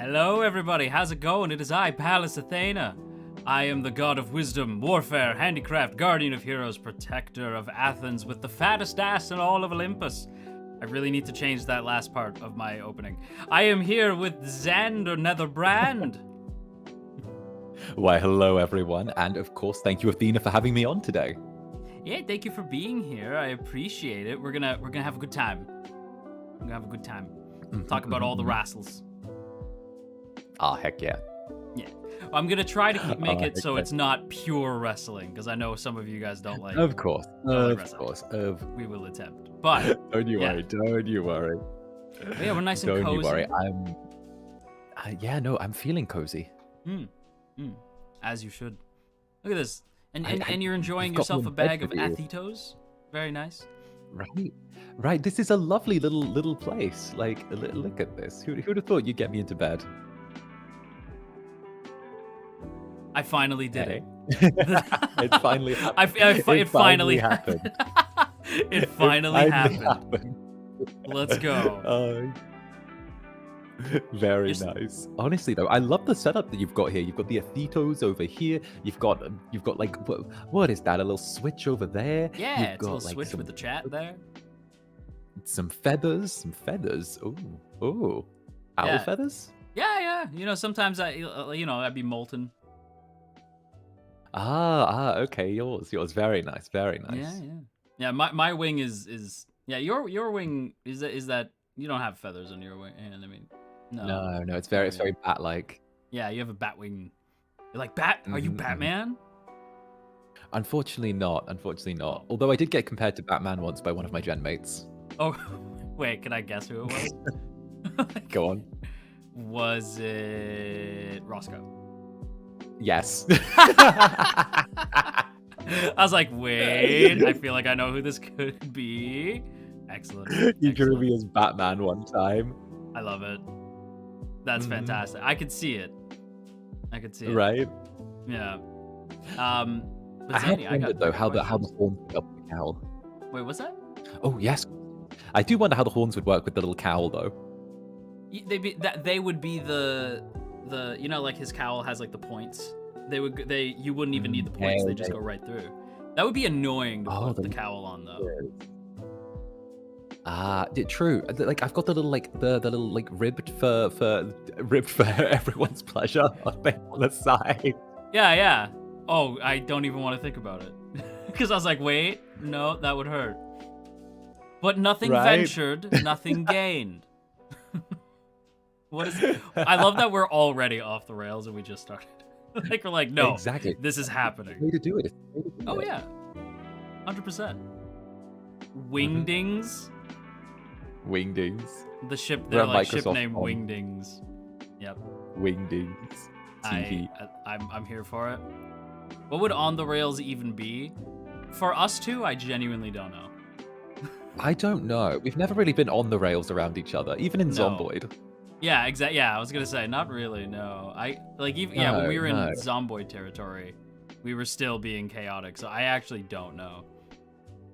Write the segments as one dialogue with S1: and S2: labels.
S1: Hello, everybody. How's it going? It is I, Pallas Athena. I am the god of wisdom, warfare, handicraft, guardian of heroes, protector of Athens with the fattest ass in all of Olympus. I really need to change that last part of my opening. I am here with Xander Netherbrand.
S2: Why, hello, everyone. And of course, thank you, Athena, for having me on today.
S1: Yeah, thank you for being here. I appreciate it. We're gonna have a good time. We're gonna have a good time. Talk about all the wrestles.
S2: Ah, heck yeah.
S1: Yeah. I'm gonna try to make it so it's not pure wrestling, because I know some of you guys don't like.
S2: Of course.
S1: We will attempt, but
S2: don't you worry. Don't you worry.
S1: But yeah, we're nice and cozy.
S2: Don't you worry. I'm feeling cozy.
S1: As you should. Look at this, and you're enjoying yourself a bag of Athitos. Very nice.
S2: Right. This is a lovely little place. Like, look at this. Who'd have thought you'd get me into bed?
S1: I finally did it.
S2: It finally happened.
S1: It finally happened. It finally happened. Let's go.
S2: Very nice. Honestly, though, I love the setup that you've got here. You've got the Athitos over here. You've got like what is that? A little switch over there.
S1: Yeah, it's a little switch with the chat there.
S2: Some feathers. Oh, owl feathers.
S1: Yeah. You know, sometimes I'd be molten.
S2: Okay. Yours. Very nice. Yeah.
S1: My wing is your wing is that you don't have feathers on your wing. I mean, no.
S2: It's very bat-like.
S1: Yeah, you have a bat wing. You're like bat. Are you Batman?
S2: Unfortunately not. Although I did get compared to Batman once by one of my gen mates.
S1: Oh, wait. Can I guess who it was?
S2: Go on.
S1: Was it Roscoe?
S2: Yes.
S1: I was like, wait, I feel like I know who this could be. Excellent.
S2: You drew me as Batman one time.
S1: I love it. That's fantastic. I could see it.
S2: Right?
S1: Yeah. But
S2: I have wondered, though, how the horns would help the cowl.
S1: Wait, what's that?
S2: Oh, yes. I do wonder how the horns would work with the little cowl, though.
S1: They would be the like his cowl has like the points. You wouldn't even need the points. They just go right through. That would be annoying to put the cowl on though.
S2: True. Like I've got the little ribbed for everyone's pleasure on the side.
S1: Yeah. Oh, I don't even want to think about it because I was like, wait, no, that would hurt. But nothing ventured, nothing gained. What is it? I love that we're already off the rails and we just started. Like we're like, no,
S2: exactly.
S1: This is happening.
S2: Way to do it.
S1: Yeah, 100%. Wingdings.
S2: Wingdings.
S1: The ship, they're like ship named Wingdings. Yep.
S2: Wingdings.
S1: I'm here for it. What would on the rails even be? For us two, I genuinely don't know.
S2: I don't know. We've never really been on the rails around each other, even in Zomboid.
S1: Yeah, exactly. Yeah, I was gonna say, not really. No, when we were in Zomboid territory, we were still being chaotic. So I actually don't know.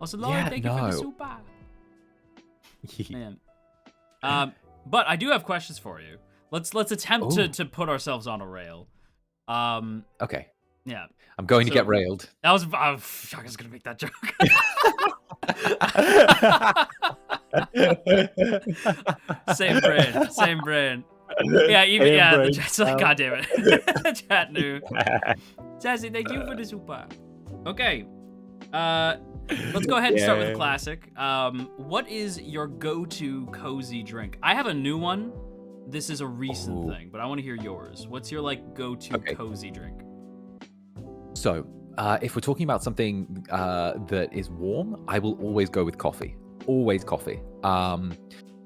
S1: Also, Lord, thank you for the super. Man, but I do have questions for you. Let's attempt to put ourselves on a rail.
S2: Okay.
S1: Yeah.
S2: I'm going to get railed.
S1: I was gonna make that joke. Same brain. Yeah, the chat's like, God damn it. Chat knew. Sassy, thank you for the super. Okay. Let's go ahead and start with a classic. What is your go-to cozy drink? I have a new one. This is a recent thing, but I want to hear yours. What's your go-to cozy drink? So,
S2: if we're talking about something that is warm, I will always go with coffee. Always coffee.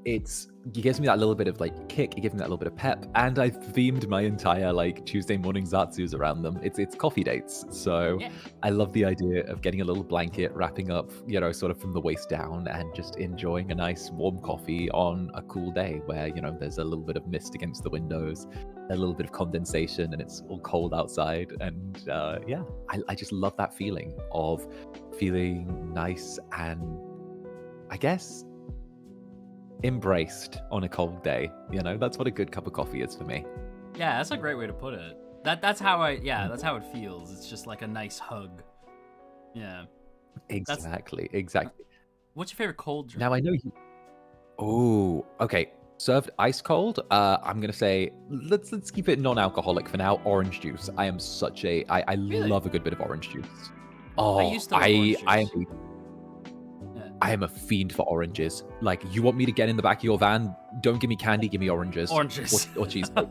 S2: It gives me that little bit of kick. It gives me that little bit of pep, and I've themed my entire Tuesday morning Zatsus around them. It's coffee dates, so I love the idea of getting a little blanket, wrapping up, sort of from the waist down, and just enjoying a nice warm coffee on a cool day where there's a little bit of mist against the windows, a little bit of condensation, and it's all cold outside. And I just love that feeling of feeling nice and I guess embraced on a cold day. That's what a good cup of coffee is for me.
S1: Yeah, that's a great way to put it. That's how it feels. It's just like a nice hug. Yeah.
S2: Exactly.
S1: What's your favorite cold drink?
S2: Now I know you. Oh, okay. Served ice cold. I'm gonna say let's keep it non-alcoholic for now. Orange juice. I am such a I
S1: Really?
S2: love a good bit of orange juice. Oh,
S1: I used to love orange juice.
S2: I am a fiend for oranges. Like, you want me to get in the back of your van? Don't give me candy. Give me oranges.
S1: Oranges
S2: or cheesecake.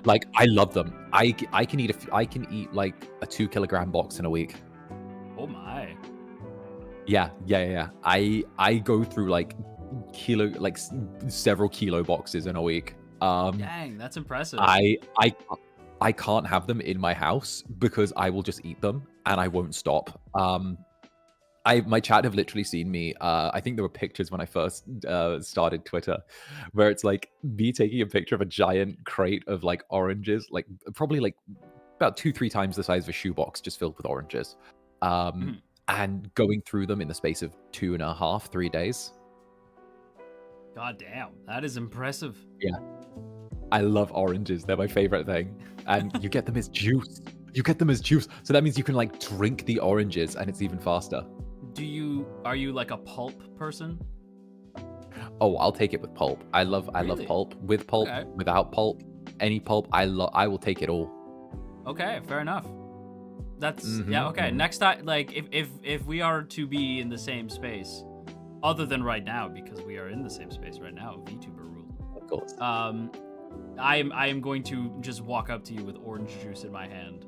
S2: Like, I love them. I can eat like a 2-kilogram box in a week.
S1: Oh my.
S2: Yeah. I go through like several kilo boxes in a week.
S1: Dang, that's impressive.
S2: I can't have them in my house because I will just eat them and I won't stop. My chat have literally seen me. I think there were pictures when I first started Twitter, where it's like me taking a picture of a giant crate of like oranges, like probably like about 2-3 times the size of a shoebox, just filled with oranges, and going through them in the space of 2.5-3 days.
S1: God damn, that is impressive.
S2: Yeah, I love oranges. They're my favorite thing, and you get them as juice. So that means you can like drink the oranges, and it's even faster.
S1: Are you like a pulp person?
S2: Oh, I'll take it with pulp. I love pulp. With pulp, okay. Without pulp, any pulp, I will take it all.
S1: Okay, fair enough. That's yeah, okay. Next time, like if we are to be in the same space, other than right now, because we are in the same space right now, VTuber rule.
S2: Of course.
S1: I am going to just walk up to you with orange juice in my hand.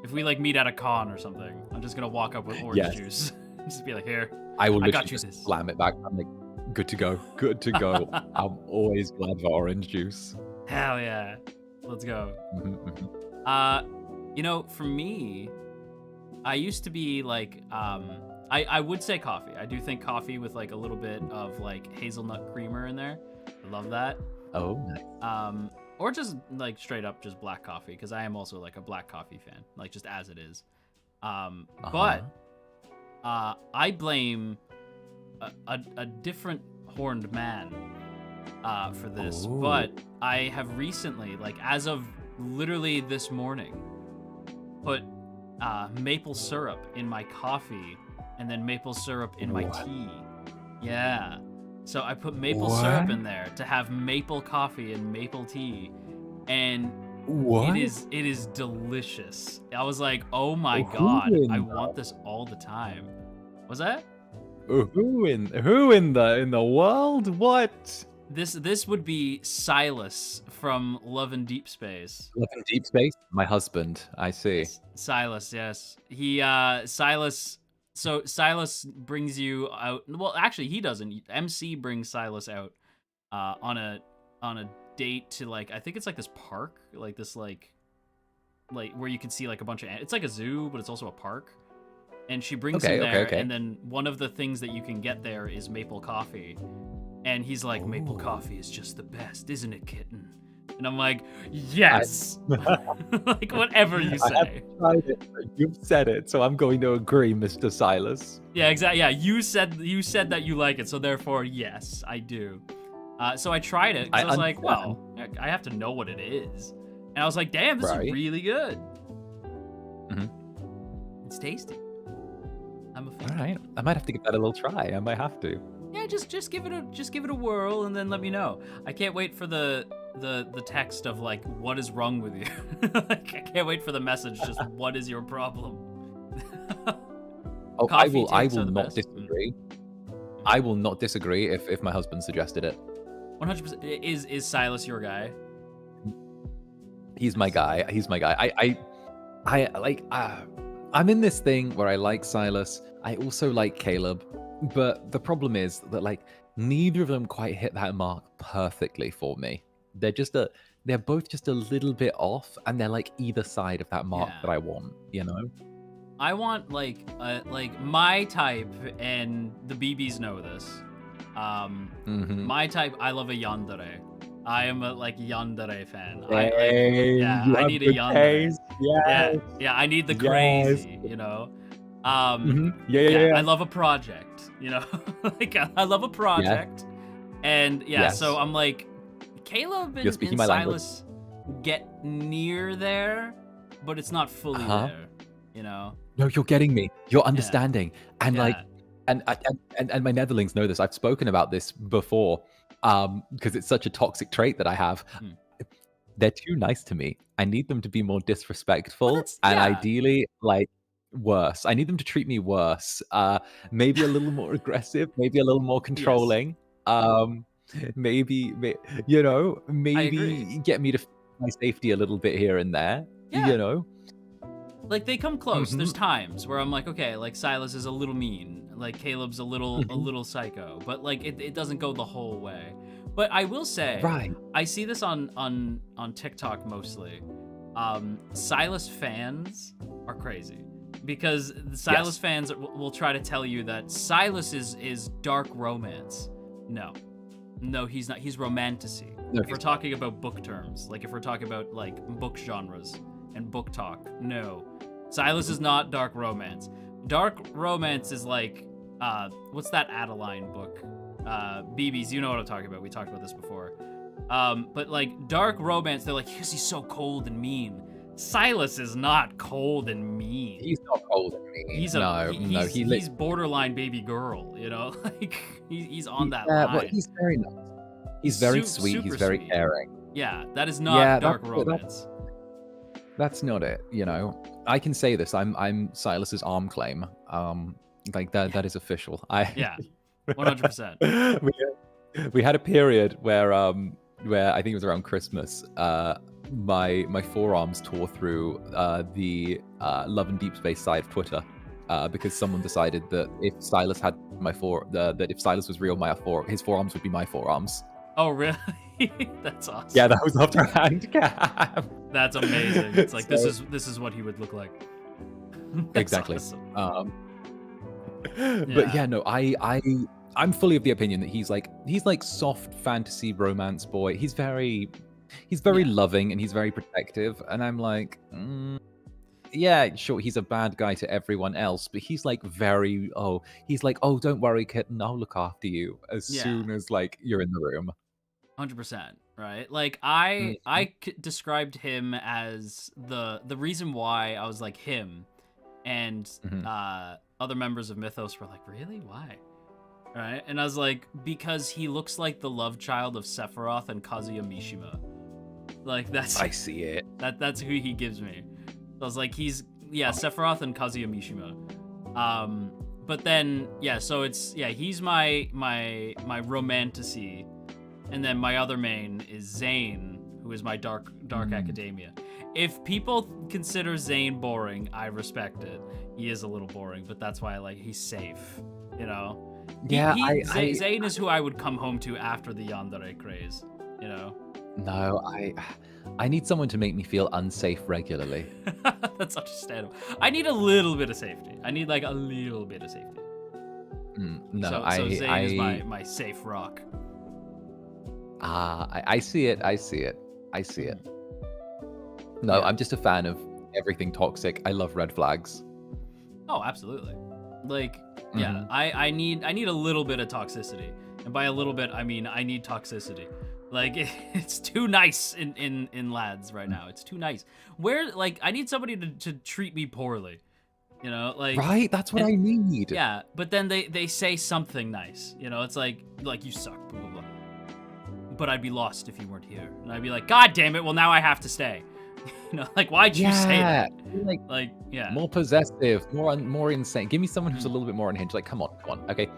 S1: If we like meet at a con or something, I'm just gonna walk up with orange juice. Just be like, here.
S2: I will literally just slam it back. I'm like, good to go. I'm always glad for orange juice.
S1: Hell yeah. Let's go. For me, I used to be like, I would say coffee. I do think coffee with like a little bit of like hazelnut creamer in there. I love that.
S2: Oh, nice.
S1: Or just like straight up just black coffee, because I am also like a black coffee fan, like just as it is. But I blame a different horned man for this. Ooh. But I have recently, like as of literally this morning, put maple syrup in my coffee and then maple syrup in my tea. Yeah. So I put maple syrup in there to have maple coffee and maple tea, and it is delicious. I was like, oh my god, I want this all the time. Was that?
S2: Who in the world? What?
S1: This would be Silas from Love and Deep Space.
S2: Love and Deep Space? My husband, I see.
S1: Silas, yes. Silas. So Silas brings you out. Well, actually, he doesn't. MC brings Silas out on a date to like, I think it's like this park, like this like where you can see like a bunch of. It's like a zoo, but it's also a park. And she brings him there, and then one of the things that you can get there is maple coffee. And he's like, maple coffee is just the best, isn't it, kitten? And I'm like, yes. Like, whatever you say.
S2: I haven't tried it, but you've said it, so I'm going to agree, Mr. Silas.
S1: Yeah, exactly. Yeah, you said that you like it, so therefore, yes, I do. So I tried it, because I was like, well, I have to know what it is. And I was like, damn, this is really good. It's tasty. I'm a fan.
S2: All right, I might have to give that a little try. I might have to.
S1: Yeah, just give it a whirl and then let me know. I can't wait for the text of like, what is wrong with you? Like, I can't wait for the message. Just what is your problem?
S2: I will not disagree. I will not disagree if my husband suggested it.
S1: 100%. Is Silas your guy?
S2: He's my guy. I'm in this thing where I like Silas. I also like Caleb. But the problem is that like neither of them quite hit that mark perfectly for me. They're both just a little bit off, and they're like either side of that mark that I want, you know?
S1: I want like my type, and the BBs know this. My type, I love a yandere. I am a like yandere fan. I need a yandere. Yes. Yeah, I need the crazy, you know.
S2: Yeah.
S1: I love a project, you know. Like I love a project, And yeah,
S2: Yes.
S1: so I'm like, Caleb
S2: You're
S1: and
S2: speaking my language.
S1: Silas get near there, but it's not fully there, you know?
S2: No, you're getting me. You're understanding. And like,
S1: Yeah.
S2: and my netherlings know this. I've spoken about this before, because it's such a toxic trait that I have. They're too nice to me. I need them to be more disrespectful, and ideally, like, worse. I need them to treat me worse. Maybe a little more aggressive, maybe a little more controlling. Maybe you know, maybe get me to my safety a little bit here and there. You know.
S1: Like, they come close. There's times where I'm like, okay, like, Silas is a little mean. Like, Caleb's a little psycho. But, like, it doesn't go the whole way. But I will say, I see this on TikTok mostly. Silas fans are crazy. Because the Silas fans will try to tell you that Silas is dark romance. No, he's not. He's romantasy. No, if we're talking about book terms, like if we're talking about like book genres and book talk, no. Silas is not dark romance. Dark romance is like, what's that Adeline book? BBs, you know what I'm talking about. We talked about this before. But like dark romance, they're like, because he's so cold and mean. Silas is not cold and mean.
S2: He's not cold and mean.
S1: He's borderline baby girl, you know? Like, he's on that line.
S2: But he's very nice. He's very sweet. He's very caring.
S1: Yeah, that is not dark romance.
S2: That's not it, you know. I can say this. I'm Silas's arm claim. Like that is official.
S1: 100%.
S2: We had a period where I think it was around Christmas. My forearms tore through the Love and Deep Space side of Twitter because someone decided that if Silas had that if Silas was real, his forearms would be my forearms.
S1: Oh, really? That's awesome.
S2: Yeah, that was after a handicap.
S1: That's amazing. It's like, this is what he would look like.
S2: Exactly.
S1: Awesome.
S2: But yeah, no, I'm fully of the opinion that he's like soft fantasy romance boy. He's very loving and he's very protective. And I'm like, yeah, sure, he's a bad guy to everyone else, but he's like don't worry, kitten, I'll look after you as soon as like you're in the room.
S1: 100%, right? Like I described him as the reason why I was like him, and other members of Mythos were like, really? Why? Right? And I was like, because he looks like the love child of Sephiroth and Kazuya Mishima. Like I
S2: see it.
S1: That's who he gives me. I was like, Sephiroth and Kazuya Mishima. But then so it's he's my romantasy. And then my other main is Zane, who is my dark academia. If people consider Zane boring, I respect it. He is a little boring, but that's why he's safe, you know? Zane is who I would come home to after the yandere craze, you know?
S2: No, I need someone to make me feel unsafe regularly.
S1: That's understandable. I need a little bit of safety. I need a little bit of safety. So Zane is my safe rock.
S2: I see it. No, I'm just a fan of everything toxic. I love red flags.
S1: Oh, absolutely. I need a little bit of toxicity. And by a little bit, I mean I need toxicity. It's too nice in lads right now. It's too nice. I need somebody to treat me poorly. You know,
S2: right? That's what I need.
S1: Yeah, but then they say something nice. You know, it's like you suck, blah, blah, blah. But I'd be lost if you weren't here. And I'd be like, God damn it, well now I have to stay. You know, why'd you say that?
S2: More possessive, more insane. Give me someone who's a little bit more unhinged. Come on. Okay.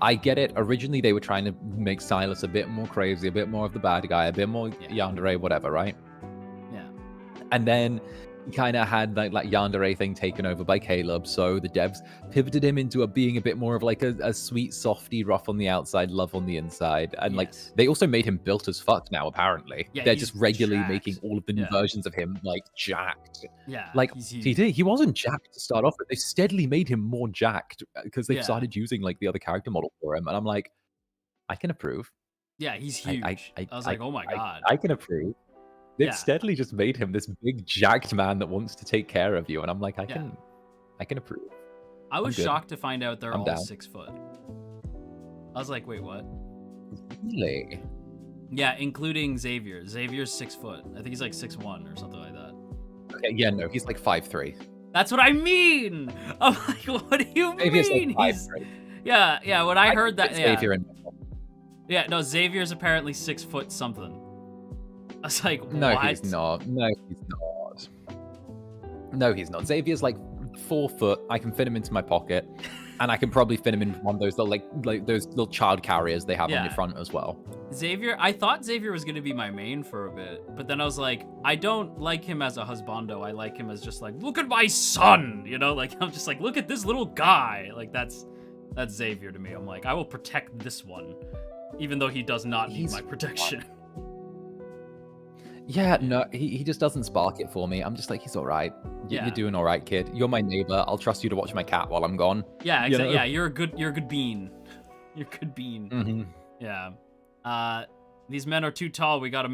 S2: I get it. Originally they were trying to make Silas a bit more crazy, a bit more of the bad guy, a bit more yandere, whatever, right?
S1: Yeah.
S2: And then he kind of had that yandere thing taken over by Caleb, so the devs pivoted him into being a bit more of a sweet softy, rough on the outside, love on the inside. And they also made him built as fuck now, apparently. They're just regularly making all of the new versions of him jacked.
S1: Yeah.
S2: He wasn't jacked to start off with. They steadily made him more jacked because they've started using the other character model for him. And I'm like, I can approve.
S1: Yeah, he's huge. I was like, oh my God.
S2: I can approve. They've steadily just made him this big jacked man that wants to take care of you, and I'm like, I can approve.
S1: I was shocked to find out they're all 6 foot. I was like, wait, what?
S2: Really?
S1: Yeah, including Xavier. Xavier's 6 foot. I think he's like 6'1" or something like that.
S2: Okay, yeah, no, he's like 5'3".
S1: That's what I mean. I'm like, what do you
S2: Xavier's
S1: mean?
S2: like
S1: He's
S2: 5'3".
S1: yeah. When I heard that,
S2: Xavier
S1: yeah, no, Xavier's apparently 6 foot something. I was like, what?
S2: No, he's not. No, he's not. No, he's not. Xavier's like 4 foot. I can fit him into my pocket, and I can probably fit him in one of those little, like those little child carriers they have on your front as well.
S1: Xavier, I thought Xavier was gonna be my main for a bit, but then I was like, I don't like him as a husbando. I like him as just like, look at my son, you know? Like I'm just like, look at this little guy. Like that's Xavier to me. I'm like, I will protect this one, even though he does not need my protection.
S2: Yeah, no, he just doesn't spark it for me. I'm just like, he's all right. You're doing all right, kid. You're my neighbor. I'll trust you to watch my cat while I'm gone.
S1: Yeah, exactly. Yeah, you're a good bean. You're a good bean.
S2: Mm-hmm.
S1: Yeah. These men are too tall. We gotta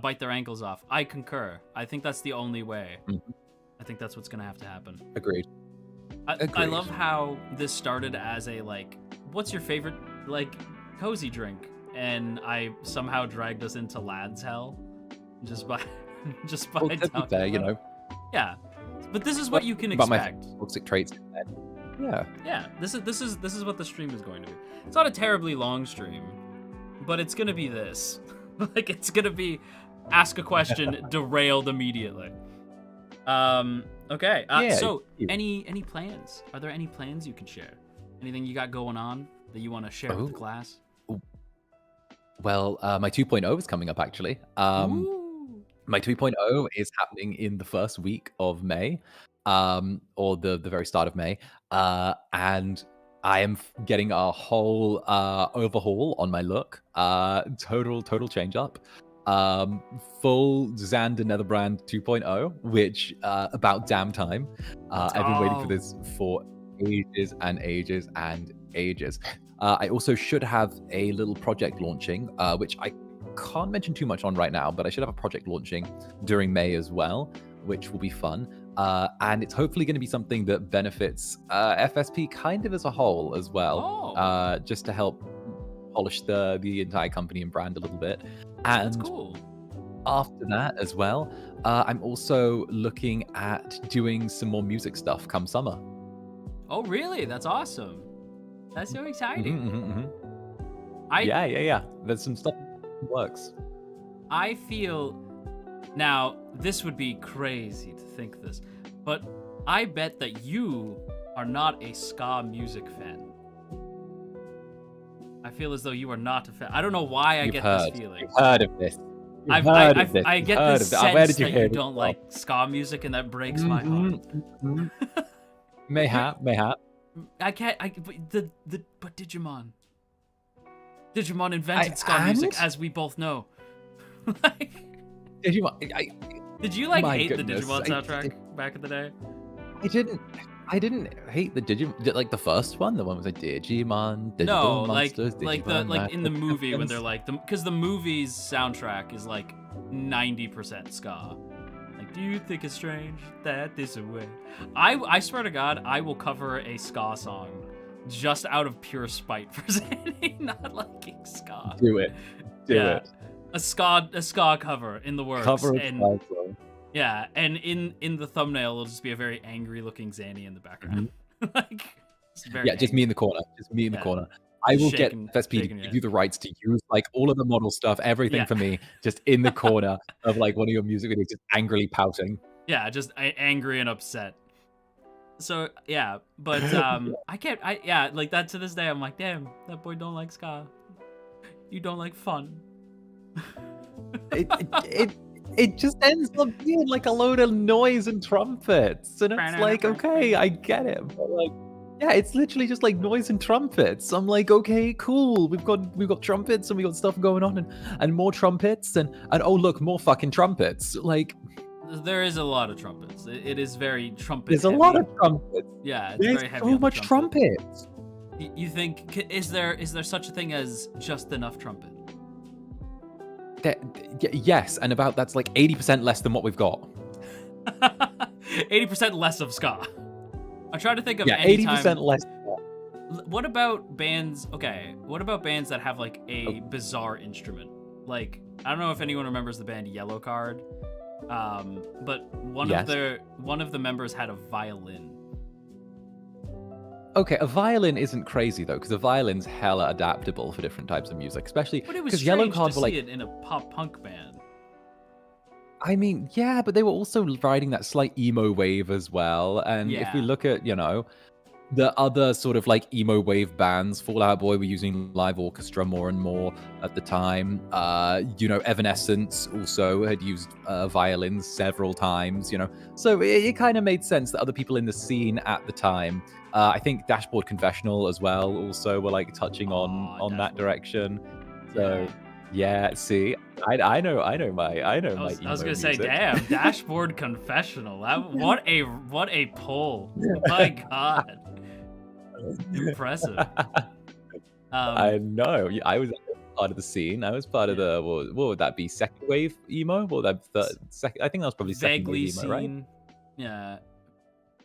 S1: bite their ankles off. I concur. I think that's the only way.
S2: Mm-hmm.
S1: I think that's what's gonna have to happen.
S2: Agreed.
S1: I love how this started as a like, what's your favorite like cozy drink? And I somehow dragged us into Lad's Hell. Just by
S2: well, to be fair, you know.
S1: Yeah, but this is what you can expect.
S2: My toxic traits. Yeah.
S1: Yeah. This is what the stream is going to be. It's not a terribly long stream, but it's gonna be this. Like it's gonna be ask a question, derailed immediately. Okay. So any plans? Are there any plans you can share? Anything you got going on that you want to share with the class?
S2: Well, my 2.0 is coming up actually. My 2.0 is happening in the first week of May, or the very start of May, and I am getting a whole overhaul on my look, total change up, full Xander Netherbrand 2.0, which about damn time. I've been waiting for this for ages and ages and ages. I also should have a little project launching, which I can't mention too much on right now, but I should have a project launching during May as well, which will be fun. And it's hopefully going to be something that benefits FSP kind of as a whole as well, just to help polish the entire company and brand a little bit. And
S1: that's cool.
S2: After that as well, I'm also looking at doing some more music stuff come summer.
S1: Oh, really? That's awesome. That's so exciting.
S2: Yeah. There's some stuff that works.
S1: I feel now this would be crazy to think this, but I bet that you are not a ska music fan. I feel as though you are not a fan. I don't know why I get this feeling.
S2: You've heard of this.
S1: I get this sense
S2: Where did you
S1: that
S2: hear
S1: you don't like ska music, and that breaks my heart.
S2: Mayhap.
S1: I can't. But Digimon invented ska music, as we both know. Like,
S2: Digimon.
S1: Did you like hate the Digimon soundtrack back in the day?
S2: I didn't hate the Digimon, like the first one. The one was like Digimon, Digital Monsters, Digimon,
S1: like in the movie when they're like, because the movie's soundtrack is like 90% ska. Like, do you think it's strange that this way? I swear to God, I will cover a ska song just out of pure spite for Zanny not liking ska.
S2: Do it. Do it.
S1: A ska cover in the works.
S2: Cover a
S1: and,
S2: ska song.
S1: Yeah, and in the thumbnail, it'll just be a very angry looking Zanny in the background. Like, just
S2: just me in the corner. Just me in the corner. I will get FSP to give you the rights to use like all of the model stuff, everything for me, just in the corner of like one of your music videos, just angrily pouting.
S1: Yeah, just angry and upset. So yeah, but I can't. Like that to this day. I'm like, damn, that boy don't like ska. You don't like fun.
S2: It just ends up being like a load of noise and trumpets, and it's like, okay, I get it, but like, yeah, it's literally just like noise and trumpets. I'm like, okay, cool. We've got trumpets and we got stuff going on, and more trumpets, and oh look, more fucking trumpets. Like,
S1: there is a lot of trumpets. It is very trumpet.
S2: There's
S1: heavy.
S2: A lot of trumpets.
S1: Yeah, it's
S2: There's
S1: very heavy.
S2: So much trumpets.
S1: You think is there such a thing as just enough trumpet?
S2: Yes, and that's like 80% less than what we've got.
S1: 80% less of ska. I'm trying to think of any
S2: 80%
S1: time.
S2: less.
S1: what about bands? Okay, what about bands that have like a bizarre instrument? Like, I don't know if anyone remembers the band Yellow Card, but one of the members had a violin.
S2: Okay, a violin isn't crazy though, because a violin's hella adaptable for different types of music, especially because Yellow Card
S1: to
S2: were
S1: see it in a pop punk band.
S2: I mean, yeah, but they were also riding that slight emo wave as well. And if we look at, the other sort of like emo wave bands, Fall Out Boy were using live orchestra more and more at the time. Evanescence also had used violins several times, So it kind of made sense that other people in the scene at the time, I think Dashboard Confessional as well, also were like touching on that direction. So yeah, see, I know my
S1: I was gonna
S2: music.
S1: say, damn, Dashboard Confessional. What a pull! My God. Impressive.
S2: I know. I was part of the scene. I was part of the what would that be? Second wave emo? What would that second? I think that was probably second wave emo, right?
S1: Yeah,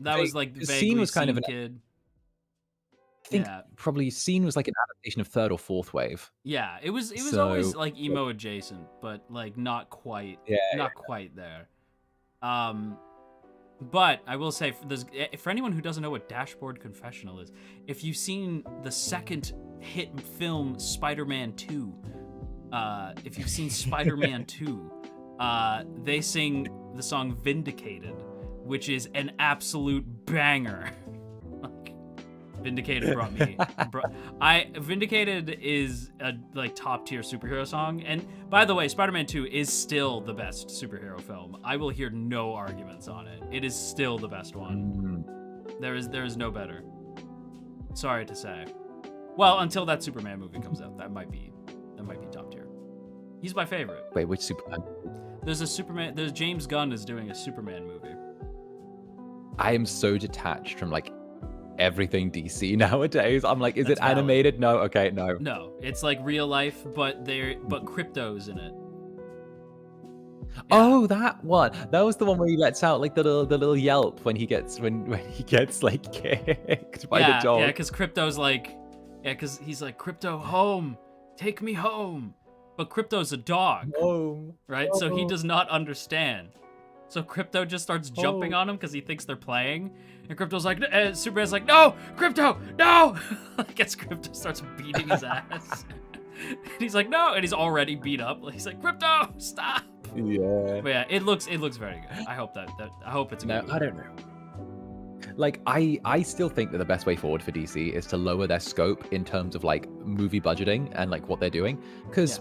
S1: that was like
S2: the scene was kind of an
S1: kid.
S2: I think probably scene was like an adaptation of third or fourth wave.
S1: Yeah, it was always like emo adjacent, but like not quite there. But I will say, for anyone who doesn't know what Dashboard Confessional is, if you've seen the second hit film Spider-Man 2, if you've seen Spider-Man 2, they sing the song Vindicated, which is an absolute banger. Vindicated brought me. Vindicated is a like top tier superhero song, and by the way, Spider-Man 2 is still the best superhero film. I will hear no arguments on it. It is still the best one. There is no better. Sorry to say. Well, until that Superman movie comes out, that might be top tier. He's my favorite.
S2: Wait, which Superman?
S1: There's James Gunn is doing a Superman movie.
S2: I am so detached from like everything DC nowadays. I'm like, is
S1: That's
S2: it animated? No. Okay, no.
S1: No, it's like real life, but crypto's in it.
S2: Yeah. Oh, that one. That was the one where he lets out like the little yelp when he gets like kicked by the dog.
S1: Yeah, because Crypto's like, because he's like, Crypto, home, take me home. But Crypto's a dog, right?
S2: Oh.
S1: So he does not understand. So Crypto just starts jumping on him because he thinks they're playing. And Crypto's like, Superman's like, no, Crypto, no! I guess Crypto starts beating his ass. And he's like, no, and he's already beat up. He's like, Crypto, stop!
S2: Yeah.
S1: But yeah, it looks very good. I hope I hope it's a good
S2: I don't know. Like, I still think that the best way forward for DC is to lower their scope in terms of like movie budgeting and like what they're doing. Because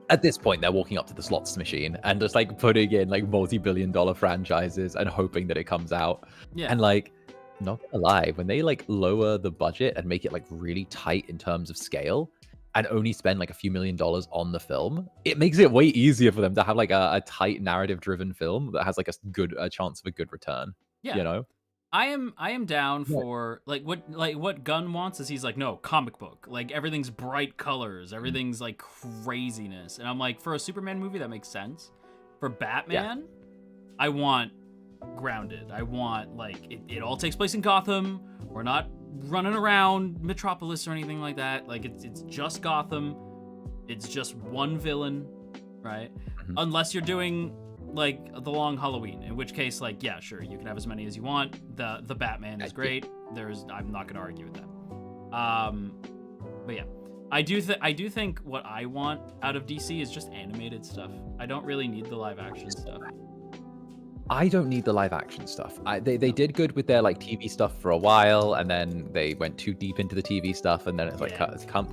S2: at this point, they're walking up to the slots machine and just like putting in like multi-billion-dollar franchises and hoping that it comes out.
S1: Yeah.
S2: And like, not gonna lie, when they like lower the budget and make it like really tight in terms of scale and only spend like a few $1,000,000 on the film, it makes it way easier for them to have like a tight narrative-driven film that has like a chance of a good return.
S1: Yeah.
S2: You know?
S1: I am down for what Gunn wants is he's like, no, comic book. Like everything's bright colors, everything's like craziness. And I'm like, for a Superman movie that makes sense. For Batman, I want grounded. I want like it all takes place in Gotham. We're not running around Metropolis or anything like that. Like it's just Gotham. It's just one villain, right? Mm-hmm. Unless you're doing like the Long Halloween, in which case, like, yeah, sure, you can have as many as you want. The Batman is great. I'm not gonna argue with that. But yeah, I do think what I want out of DC is just animated stuff. I don't really need the live action stuff.
S2: I don't need the live action stuff. They did good with their like TV stuff for a while, and then they went too deep into the TV stuff, and then it's like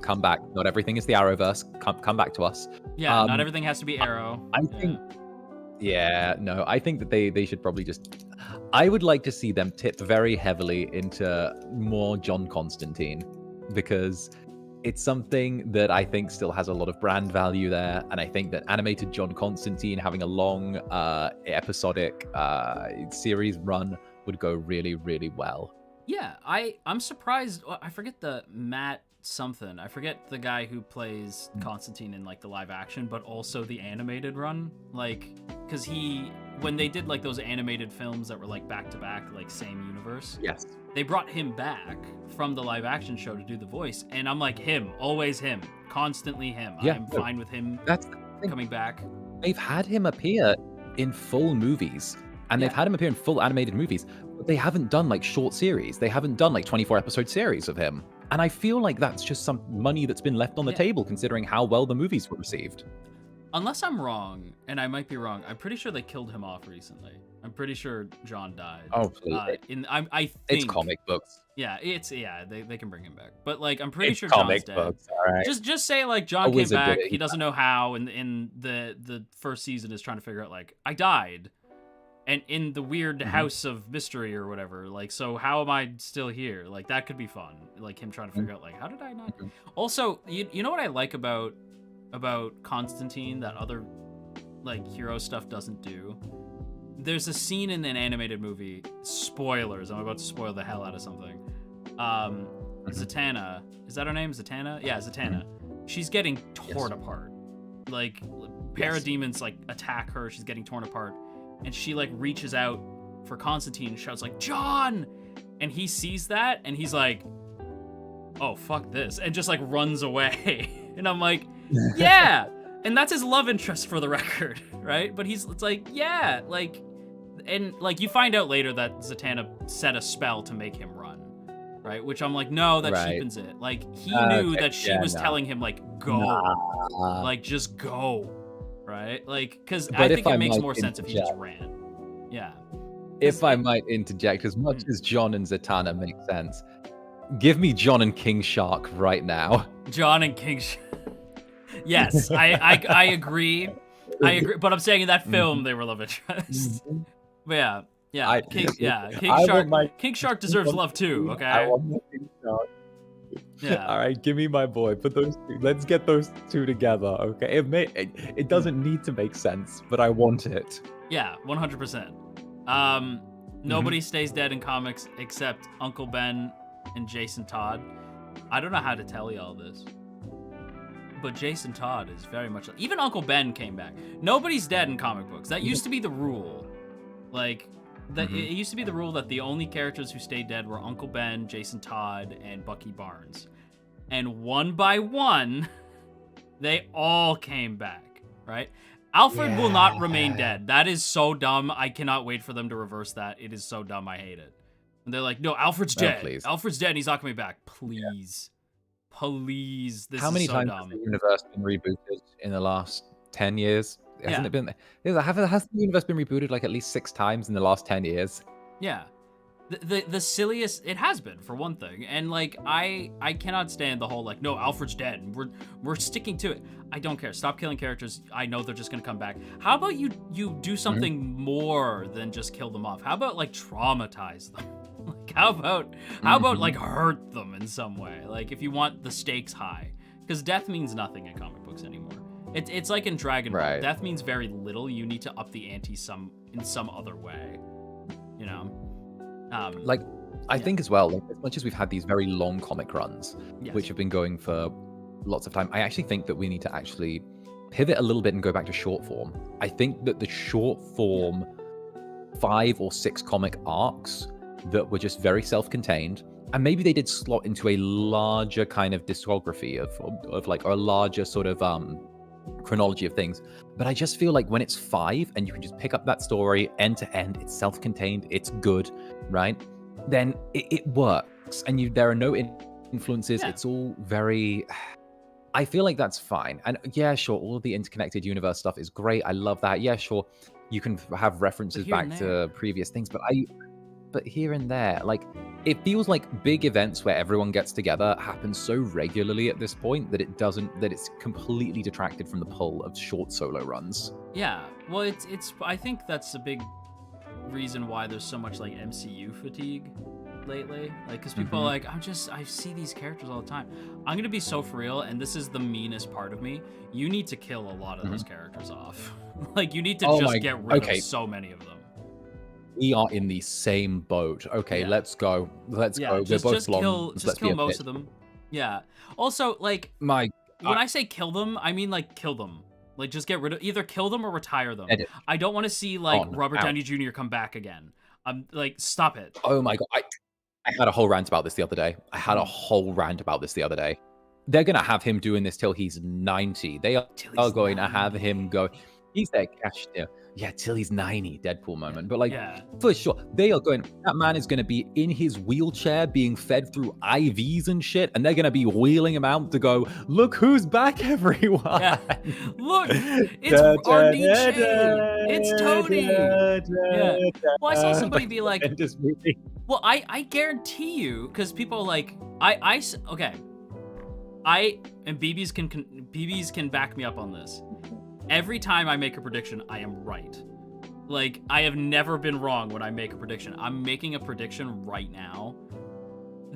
S2: come back. Not everything is the Arrowverse. Come back to us.
S1: Yeah, not everything has to be Arrow.
S2: I think. Yeah, no, I think that they should probably just... I would like to see them tip very heavily into more John Constantine, because it's something that I think still has a lot of brand value there, and I think that animated John Constantine having a long episodic series run would go really, really well.
S1: Yeah, I'm surprised. I forget the Matt something. I forget the guy who plays Constantine in like the live action, but also the animated run. Like, because he when they did like those animated films that were like back to back, like same universe.
S2: Yes.
S1: They brought him back from the live action show to do the voice, and I'm like, him, always him, constantly him.
S2: Yeah,
S1: I'm fine with him
S2: That's the thing.
S1: coming back.
S2: They've had him appear in full movies, and they've had him appear in full animated movies, but they haven't done like short series. They haven't done like 24 episode series of him. And I feel like that's just some money that's been left on the table, considering how well the movies were received.
S1: Unless I'm wrong, and I might be wrong, I'm pretty sure they killed him off recently. I'm pretty sure John died.
S2: Oh, please.
S1: I think
S2: It's comic books.
S1: Yeah, they can bring him back. But like I'm pretty
S2: It's
S1: sure
S2: comic
S1: John's dead.
S2: books, all right.
S1: Just say like John came
S2: wizard
S1: back,
S2: did it.
S1: he doesn't know how, and in the first season is trying to figure out like I died. And in the weird house of mystery or whatever, like, so how am I still here? Like that could be fun. Like him trying to figure out like how did I not Also, you know what I like about Constantine that other like hero stuff doesn't do? There's a scene in an animated movie, spoilers, I'm about to spoil the hell out of something. Zatanna, is that her name? Zatanna? Yeah, Zatanna. She's getting torn apart. Like parademons like attack her, she's getting torn apart. And she like reaches out for Constantine and shouts like, John! And he sees that and he's like, oh, fuck this. And just like runs away. And I'm like, yeah! And that's his love interest for the record, right? But it's like, yeah, like, and like you find out later that Zatanna set a spell to make him run, right? Which I'm like, no, that cheapens it. Like he knew that she was telling him like, go, like just go, right? Like, because I think it makes more sense if he just ran. Yeah.
S2: If I might interject, as much as John and Zatanna make sense, give me John and King Shark right now.
S1: John and King Shark. Yes, I agree. I agree. But I'm saying in that film they were love interest. But King Shark deserves love too. Okay.
S2: I want King Shark.
S1: Yeah.
S2: All right, give me my boy. Put those two. Let's get those two together. Okay. It doesn't need to make sense, but I want it.
S1: Yeah, 100%. Nobody stays dead in comics except Uncle Ben and Jason Todd. I don't know how to tell y'all this, but Jason Todd is very much like, even Uncle Ben came back. Nobody's dead in comic books. That used to be the rule. Like, it used to be the rule that the only characters who stayed dead were Uncle Ben, Jason Todd, and Bucky Barnes. And one by one, they all came back, right? Alfred will not remain dead. That is so dumb. I cannot wait for them to reverse that. It is so dumb. I hate it. And they're like, no, Alfred's dead.
S2: Please.
S1: Alfred's dead and he's not coming back. Please. Please. This
S2: How many
S1: is so
S2: times
S1: dumb.
S2: has the universe been rebooted in the last 10 years? Hasn't it been? Has the universe been rebooted like at least 6 times in the last 10 years?
S1: Yeah. The silliest it has been, for one thing. And like I cannot stand the whole like, no, Alfred's dead and we're sticking to it. I don't care. Stop killing characters. I know they're just gonna come back. How about you do something more than just kill them off? How about like traumatize them? Like how about like hurt them in some way? Like if you want the stakes high. Because death means nothing in comic books anymore. It's like in Dragon Ball. Death means very little. You need to up the ante in some other way. You know?
S2: I think as well, like, as much as we've had these very long comic runs, which have been going for lots of time, I actually think that we need to actually pivot a little bit and go back to short form. I think that the short form 5 or 6 comic arcs that were just very self-contained, and maybe they did slot into a larger kind of discography of like, or a larger sort of chronology of things. But I just feel like when it's 5 and you can just pick up that story end to end, it's self-contained, it's good, right? Then it works, and there are no influences. It's all very. I feel like that's fine, and yeah, sure, all of the interconnected universe stuff is great. I love that. Yeah, sure, you can have references back to previous things, but here and there, like, it feels like big events where everyone gets together happen so regularly at this point that it's completely detracted from the pull of short solo runs.
S1: Yeah, well, it's I think that's a big reason why there's so much like MCU fatigue lately, like because people are like, I see these characters all the time. I'm gonna be so for real, and this is the meanest part of me. You need to kill a lot of those characters off. Like you need to get rid of so many of them.
S2: We are in the same boat. Okay, let's go. Let's go. We're both long.
S1: Just kill most of them. Yeah. Also, like, when I say kill them, I mean like kill them. Like, just get rid of, either kill them or retire them.
S2: Edit.
S1: I don't want to see like
S2: On.
S1: Robert
S2: Out.
S1: Downey Jr. come back again. Like, stop it.
S2: Oh my god, I had a whole rant about this the other day. They're gonna have him doing this till he's 90. They are going to have him go. He's their cashier. Yeah, till he's 90. Deadpool moment. But like, for sure, they are going. That man is going to be in his wheelchair, being fed through IVs and shit, and they're going to be wheeling him out to go. Look who's back, everyone!
S1: Yeah. Look, it's RDJ. It's Tony. Yeah. Well, I saw somebody be like, well, I guarantee you, because people like okay. And BBs can back me up on this. Every time I make a prediction, I am right. Like, I have never been wrong when I make a prediction. I'm making a prediction right now.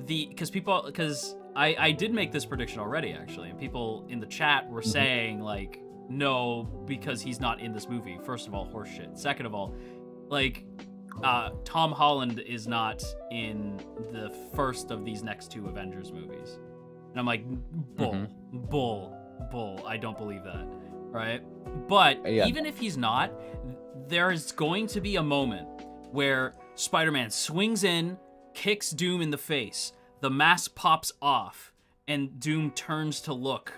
S1: Because I did make this prediction already, actually, and people in the chat were saying, like, no, because he's not in this movie. First of all, horseshit. Second of all, like, Tom Holland is not in the first of these next 2 Avengers movies. And I'm like, bull. I don't believe that, right? But even if he's not, there's going to be a moment where Spider-Man swings in, kicks Doom in the face, the mask pops off, and Doom turns to look,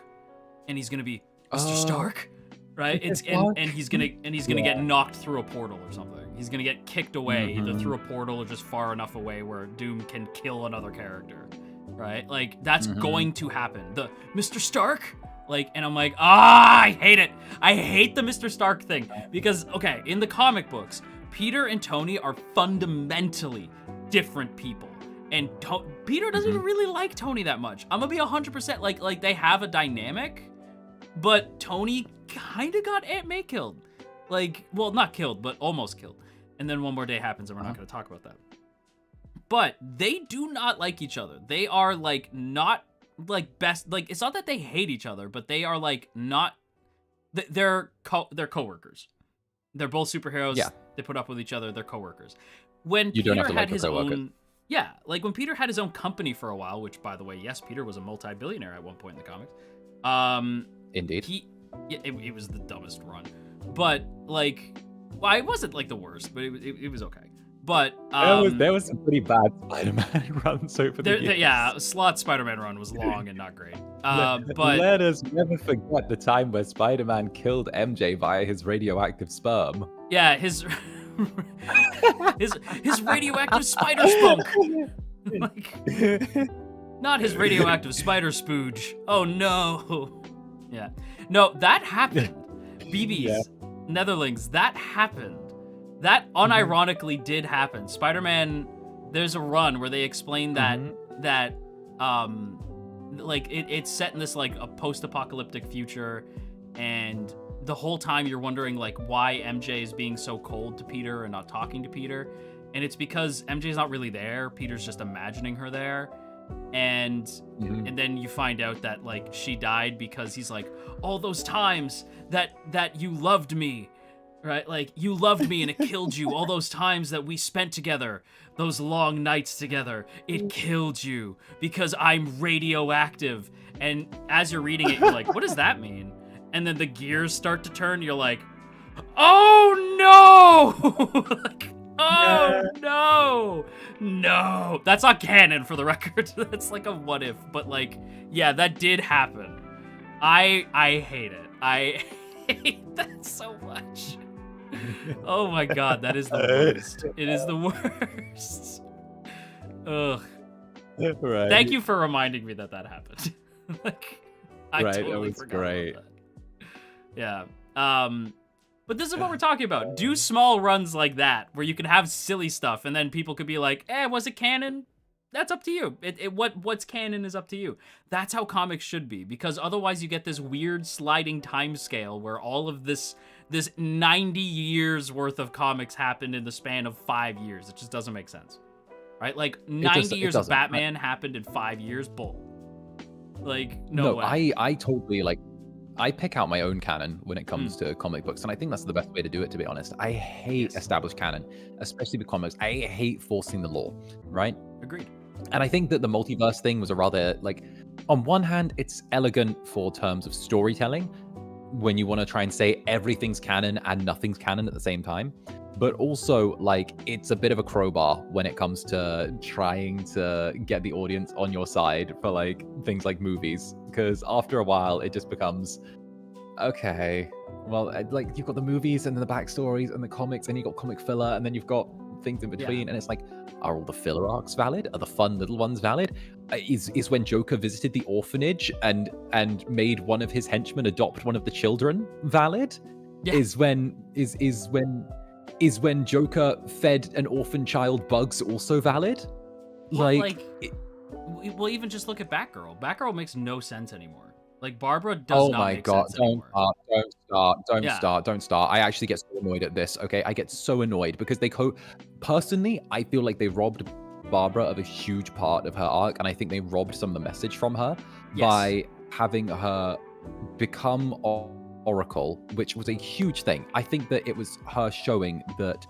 S1: and he's gonna be Mr. Stark, right? And he's gonna get knocked through a portal or something. He's gonna get kicked away, either through a portal or just far enough away where Doom can kill another character, right? Like, that's going to happen. The Mr. Stark. Like, and I'm like, I hate it. I hate the Mr. Stark thing. Because, okay, in the comic books, Peter and Tony are fundamentally different people. And Peter doesn't even really like Tony that much. I'm gonna be 100% like they have a dynamic, but Tony kind of got Aunt May killed. Like, well, not killed, but almost killed. And then one more day happens, and we're not gonna talk about that. But they do not like each other. They are, like, not like best, like, it's not that they hate each other, but they are like not, they're coworkers. They're both superheroes.
S2: Yeah.
S1: They put up with each other. They're coworkers. When
S2: you
S1: Peter
S2: don't have to
S1: had
S2: like
S1: his
S2: coworkers.
S1: own, like when Peter had his own company for a while, which, by the way, yes, Peter was a multi-billionaire at one point in the comics.
S2: Indeed.
S1: It was the dumbest run, but like, well, it wasn't like the worst, but it was okay. But
S2: there was some pretty bad Spider-Man runs over the years.
S1: Yeah, Slot's Spider-Man run was long and not great. But
S2: let us never forget the time where Spider-Man killed MJ via his radioactive sperm.
S1: Yeah, his radioactive spider spunk. Like, not his radioactive spider spooge. Oh no. Yeah. No, that happened. BB's Netherlings, that happened. That unironically did happen. Spider-Man, there's a run where they explain that like it's set in this like a post-apocalyptic future, and the whole time you're wondering like why MJ is being so cold to Peter and not talking to Peter, and it's because MJ's not really there. Peter's just imagining her there, and then you find out that like she died because he's like, all those times that you loved me. Right, like, you loved me and it killed you. All those times that we spent together, those long nights together, it killed you because I'm radioactive. And as you're reading it, you're like, what does that mean? And then the gears start to turn. You're like, oh no! Like, oh no! That's not canon, for the record. That's like a what if. But like, yeah, that did happen. I hate it. I hate that so much. Oh my god, that is the worst. It is the worst. Ugh.
S2: Right.
S1: Thank you for reminding me that happened. Like, I totally
S2: it was
S1: forgot
S2: great.
S1: about that. Yeah. But this is what we're talking about. Do small runs like that, where you can have silly stuff, and then people could be like, was it canon? That's up to you. What's canon is up to you. That's how comics should be, because otherwise you get this weird sliding time scale where all of this 90 years worth of comics happened in the span of 5 years. It just doesn't make sense, right? Like 90 years of Batman happened in 5 years. Bull. Like, no way.
S2: I totally like. I pick out my own canon when it comes to comic books, and I think that's the best way to do it, to be honest. I hate established canon, especially with comics. I hate forcing the law, right?
S1: Agreed.
S2: And I think that the multiverse thing was a rather, like, on one hand, it's elegant for terms of storytelling, when you want to try and say everything's canon and nothing's canon at the same time. But also, like, it's a bit of a crowbar when it comes to trying to get the audience on your side for, like, things like movies. Because after a while, it just becomes, okay, well, like, you've got the movies and then the backstories and the comics, and you've got comic filler, and then you've got things in between, and it's like, are all the filler arcs valid? Are the fun little ones valid? Is when Joker visited the orphanage and made one of his henchmen adopt one of the children valid?
S1: Yeah.
S2: Is when Joker fed an orphan child bugs also valid?
S1: Well, well, even just look at Batgirl. Batgirl makes no sense anymore. Like, Barbara does not make sense anymore.
S2: Don't start. I actually get so annoyed at this, okay? I get so annoyed because personally, I feel like they robbed Barbara of a huge part of her arc, and I think they robbed some of the message from her by having her become Oracle, which was a huge thing. I think that it was her showing that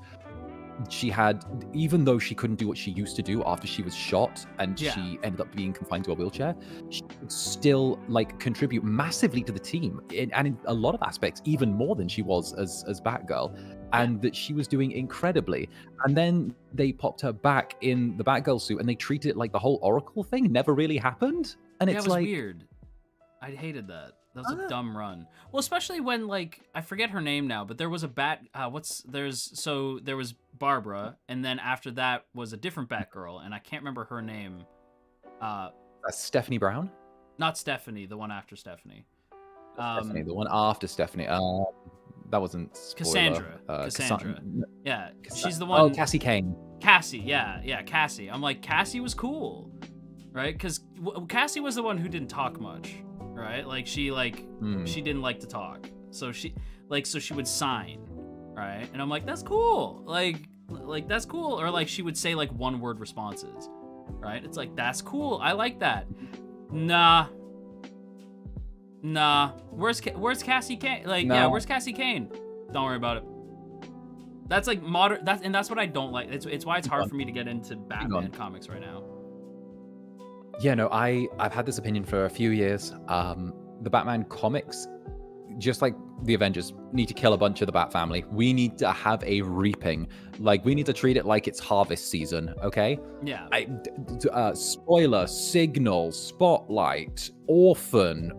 S2: she had, even though she couldn't do what she used to do after she was shot and she ended up being confined to a wheelchair, she could still, like, contribute massively to the team, and in a lot of aspects even more than she was as Batgirl, and that she was doing incredibly. And then they popped her back in the Batgirl suit and they treated it like the whole Oracle thing never really happened, and it's
S1: it was
S2: like
S1: weird. I hated that. That was a dumb run. Well, especially when, like, I forget her name now, but there was a there was Barbara, and then after that was a different Batgirl, and I can't remember her name.
S2: Stephanie Brown?
S1: Not Stephanie, the one after Stephanie.
S2: Stephanie, the one after Stephanie. That wasn't spoiler.
S1: Cassandra. Yeah, she's the
S2: one.
S1: one.
S2: Oh, Cassie Kane.
S1: Cassie, yeah, Cassie. I'm like, Cassie was cool, right? Because Cassie was the one who didn't talk much. Right, like she didn't like to talk, so she would sign, right? And I'm like, that's cool, like that's cool. Or like she would say like one word responses, right? It's like, that's cool, I like that. Nah. Where's Cassie Kane? Like,
S2: no.
S1: Yeah, where's Cassie Kane? Don't worry about it. That's like modern. That's what I don't like. It's why it's hard for me to get into Batman comics right now.
S2: Yeah, no, I've had this opinion for a few years. The Batman comics, just like the Avengers, need to kill a bunch of the Bat family. We need to have a reaping. Like, we need to treat it like it's harvest season, okay?
S1: Yeah.
S2: Spoiler, Signal, Spotlight, Orphan,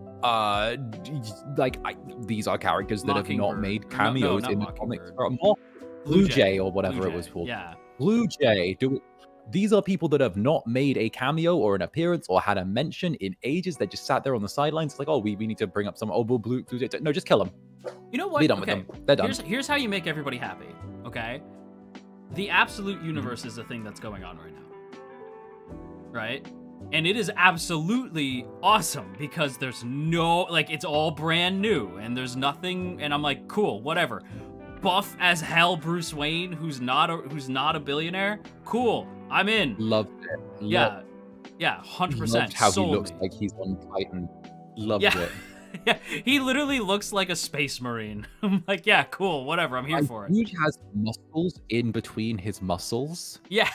S2: these are characters that have not made cameos in the comics. Blue Jay or whatever it was called.
S1: Yeah.
S2: Blue Jay. These are people that have not made a cameo or an appearance or had a mention in ages. They just sat there on the sidelines. It's like, oh, we need to bring up some Blue Jay. No, just kill them.
S1: You know what?
S2: Be done with them. They're done.
S1: Here's how you make everybody happy, okay? The absolute universe is a thing that's going on right now. Right? And it is absolutely awesome because there's no, like, it's all brand new and there's nothing, and I'm like, cool, whatever. Buff as hell Bruce Wayne, who's not a billionaire, cool, I'm in.
S2: Loved it.
S1: Yeah, 100%.
S2: Loved how he looks like he's on Titan. Loved it.
S1: Yeah, he literally looks like a space marine. I'm like, yeah, cool, whatever, I'm here for it.
S2: Dude has muscles in between his muscles.
S1: Yeah,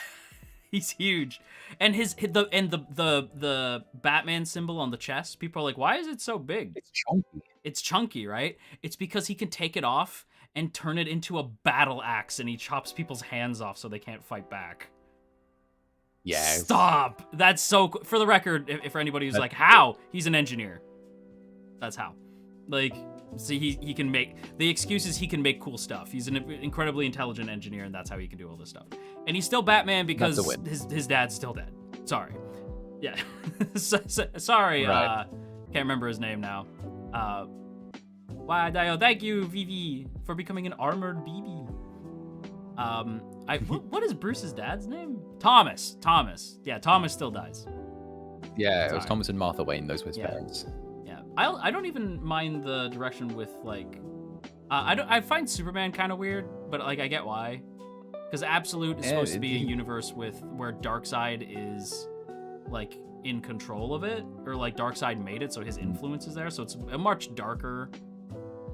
S1: he's huge, and the Batman symbol on the chest. People are like, why is it so big?
S2: It's chunky.
S1: It's chunky, right? It's because he can take it off and turn it into a battle axe, and he chops people's hands off so they can't fight back.
S2: Yeah.
S1: Stop! That's so cool. For the record, if for anybody who's like, how? He's an engineer. That's how. Like, see, he can make... The excuse is he can make cool stuff. He's an incredibly intelligent engineer, and that's how he can do all this stuff. And he's still Batman because his dad's still dead. Sorry. Yeah. Sorry,
S2: right.
S1: Can't remember his name now. Why, Dio, thank you, Vivi, for becoming an armored BB. What is Bruce's dad's name? Thomas. Yeah, Thomas still dies.
S2: Yeah, it was Thomas and Martha Wayne. Those were his parents.
S1: Yeah, I don't even mind the direction with, like, I find Superman kind of weird, but, like, I get why. Because Absolute is supposed to be a universe where Darkseid is, like, in control of it, or, like, Darkseid made it, so his influence is there. So it's a much darker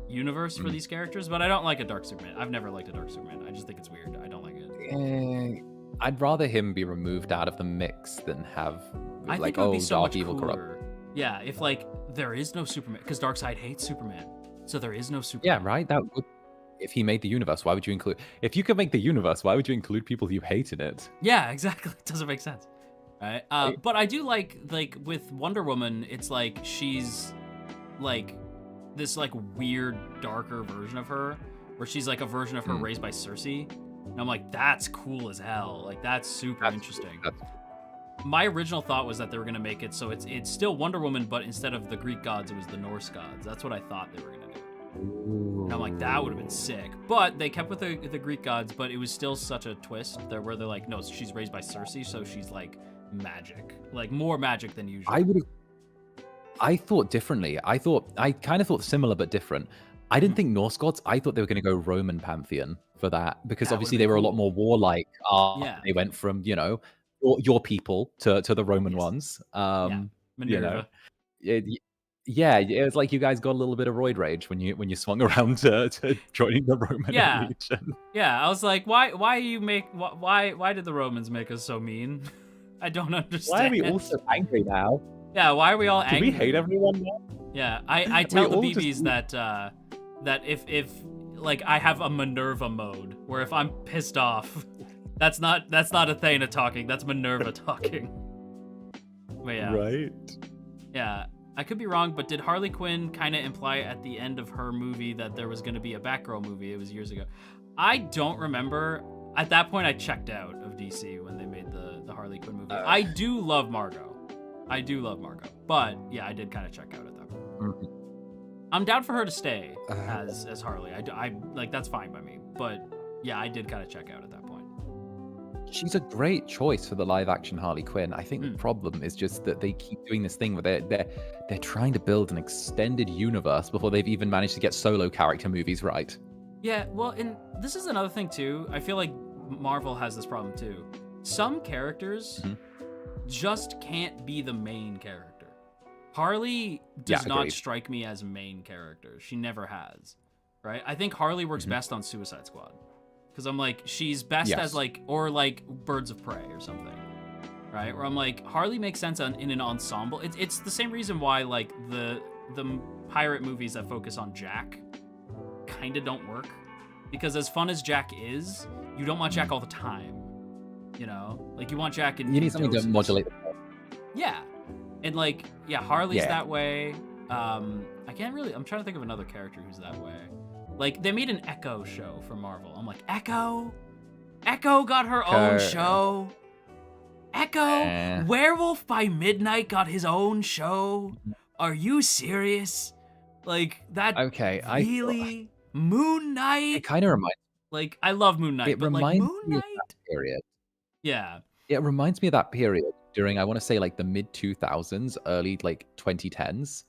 S1: universe for these characters, but I don't like a Dark Superman. I've never liked a Dark Superman. I just think it's weird. I don't like it.
S2: I'd rather him be removed out of the mix than have,
S1: like,
S2: like,
S1: so
S2: dark evil
S1: cooler.
S2: corrupt.
S1: Yeah, if, like, there is no Superman, because Darkseid hates Superman. So there is no Superman.
S2: Yeah, right. That would, if he made the universe, why would you include? If you could make the universe, why would you include people you hate in it?
S1: Yeah, exactly. It doesn't make sense. Right? But I do like with Wonder Woman, it's like she's like this like weird darker version of her, where she's like a version of her raised by Cersei, and I'm like, that's cool as hell. Like that's super interesting. My original thought was that they were gonna make it so it's still Wonder Woman, but instead of the Greek gods, it was the Norse gods. That's what I thought they were gonna do. And I'm like, that would have been sick. But they kept with the Greek gods, but it was still such a twist there where they're like, no, she's raised by Cersei, so she's like magic, like more magic than usual.
S2: I thought differently. I kind of thought similar but different. I didn't think Norse gods. I thought they were going to go Roman pantheon for that, because
S1: That
S2: obviously
S1: would've
S2: they were
S1: been
S2: a lot more warlike.
S1: Yeah.
S2: They went from, you know, your people to the Roman ones.
S1: Yeah.
S2: You know,
S1: Minerva.
S2: yeah, it was like you guys got a little bit of roid rage when you swung around to joining the Roman Legion.
S1: Yeah, I was like, why did the Romans make us so mean? I don't understand.
S2: Why are we all so angry now?
S1: Yeah, why are we all angry?
S2: Do we hate everyone now?
S1: Yeah, I tell the BBs that if like I have a Minerva mode where if I'm pissed off, that's not Athena talking, that's Minerva talking. But yeah.
S2: Right.
S1: Yeah. I could be wrong, but did Harley Quinn kind of imply at the end of her movie that there was going to be a Batgirl movie? It was years ago. I don't remember. At that point, I checked out of DC when they made the Harley Quinn movie. I do love Margot. But yeah, I did kind of check out at that point. I'm down for her to stay as Harley. I like, that's fine by me. But yeah, I did kind of check out at that point.
S2: She's a great choice for the live-action Harley Quinn. I think the problem is just that they keep doing this thing where they're trying to build an extended universe before they've even managed to get solo character movies right.
S1: Yeah, well, and this is another thing too. I feel like Marvel has this problem too. Some characters just can't be the main character. Harley does not strike me as main character. She never has, right? I think Harley works best on Suicide Squad. Because I'm like, she's best as like, or like Birds of Prey or something, right? Where I'm like, Harley makes sense in an ensemble. It's the same reason why like the pirate movies that focus on Jack kind of don't work. Because as fun as Jack is, you don't want Jack all the time. You know, like you want Jack in.
S2: You need something to modulate the plot.
S1: Yeah, and like Harley's that way. I'm trying to think of another character who's that way. Like, they made an Echo show for Marvel. I'm like, Echo? Echo got her own show? Echo? Werewolf by Midnight got his own show? Are you serious? Like, that really? Moon Knight?
S2: It kind of reminds me.
S1: Like, I love Moon Knight, but like, Moon Knight?
S2: Of that period.
S1: Yeah.
S2: It reminds me of that period during, I want to say, like, the mid-2000s, early, like, 2010s,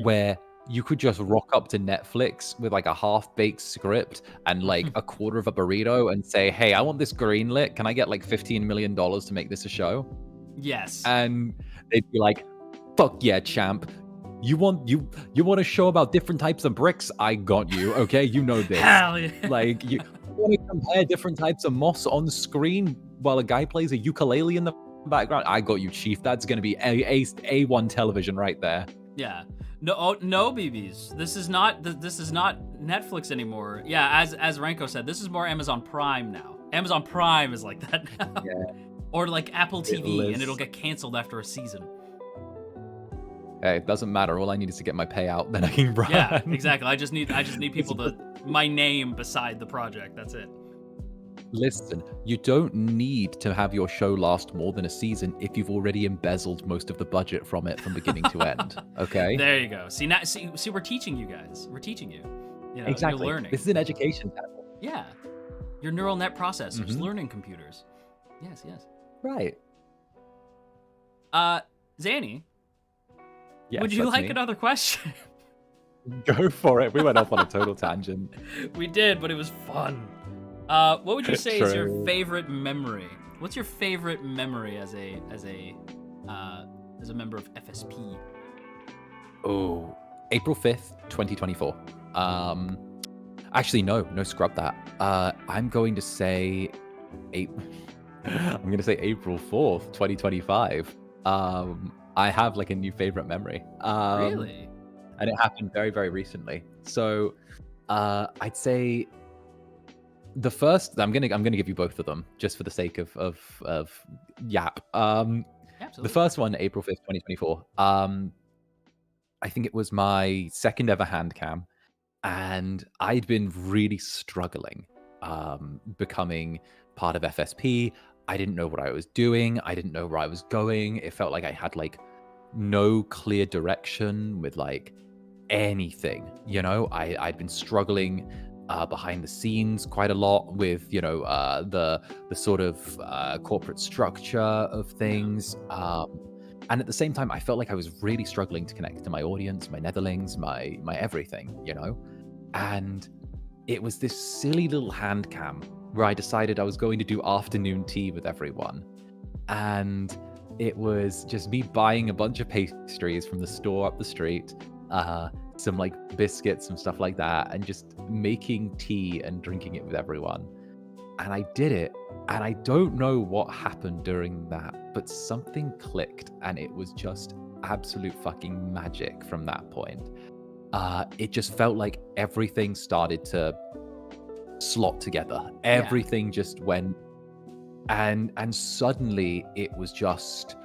S2: where you could just rock up to Netflix with like a half-baked script and like a quarter of a burrito and say, hey, I want this greenlit. Can I get like $15 million to make this a show?
S1: Yes.
S2: And they'd be like, fuck yeah, champ. You want a show about different types of bricks? I got you, okay? You know this.
S1: Hell yeah.
S2: Like, you want to compare different types of moss on screen while a guy plays a ukulele in the background? I got you, chief. That's going to be A1 television right there.
S1: Yeah. No, BBs. This is not Netflix anymore. Yeah, as Renko said, this is more Amazon Prime now. Amazon Prime is like that now. Yeah. Or like Apple TV, and it'll get canceled after a season.
S2: Hey, it doesn't matter. All I need is to get my payout, then I can run.
S1: Yeah, exactly. I just need people to my name beside the project. That's it.
S2: Listen, you don't need to have your show last more than a season if you've already embezzled most of the budget from it from beginning to end. Okay?
S1: There you go. See, we're teaching you guys. We're teaching you. You know,
S2: exactly.
S1: You're learning.
S2: This is an education channel.
S1: Yeah. Your neural net processors, learning computers. Yes.
S2: Right.
S1: Zanny.
S2: Yes,
S1: would you like another question?
S2: Go for it. We went off on a total tangent.
S1: We did, but it was fun. What would you say is your favorite memory? What's your favorite memory as a member of FSP?
S2: Oh, April 5th, 2024. Actually, no, scrub that. I'm going to say April 4th, 2025. I have like a new favorite memory.
S1: Really?
S2: And it happened very, very recently. So I'd say the first, I'm gonna give you both of them just for the sake of yap. The
S1: Absolutely.
S2: first one, April 5th, 2024. I think it was my second ever hand cam, and I'd been really struggling becoming part of FSP. I didn't know what I was doing. I didn't know where I was going. It felt like I had like no clear direction with like anything. You know, I'd been struggling behind the scenes quite a lot with the sort of corporate structure of things. And at the same time, I felt like I was really struggling to connect to my audience, my netherlings, my everything, you know? And it was this silly little hand cam where I decided I was going to do afternoon tea with everyone. And it was just me buying a bunch of pastries from the store up the street, some like biscuits, some stuff like that, and just making tea and drinking it with everyone. And I did it, and I don't know what happened during that, but something clicked, and it was just absolute fucking magic from that point. It just felt like everything started to slot together. Everything just went, and suddenly it was just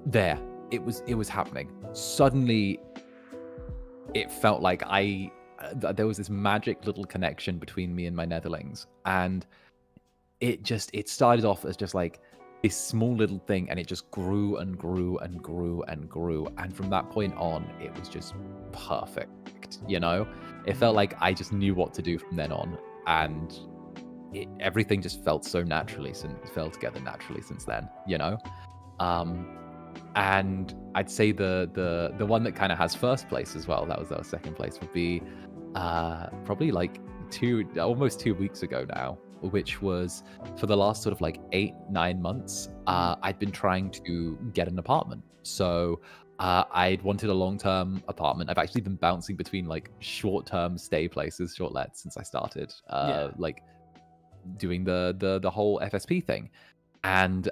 S2: there. It was happening. Suddenly, it felt like there was this magic little connection between me and my netherlings, and it started off as just like this small little thing, and it just grew and grew and grew and grew, and from that point on it was just perfect. You know, it felt like I just knew what to do from then on, and everything just felt so naturally fell together naturally since then, you know. And I'd say the one that kind of has first place as well, that was our second place, would be probably like almost 2 weeks ago now, which was for the last sort of like 8-9 months. I'd been trying to get an apartment. So I'd wanted a long-term apartment. I've actually been bouncing between like short-term stay places, short lets, since I started like doing the whole FSP thing. And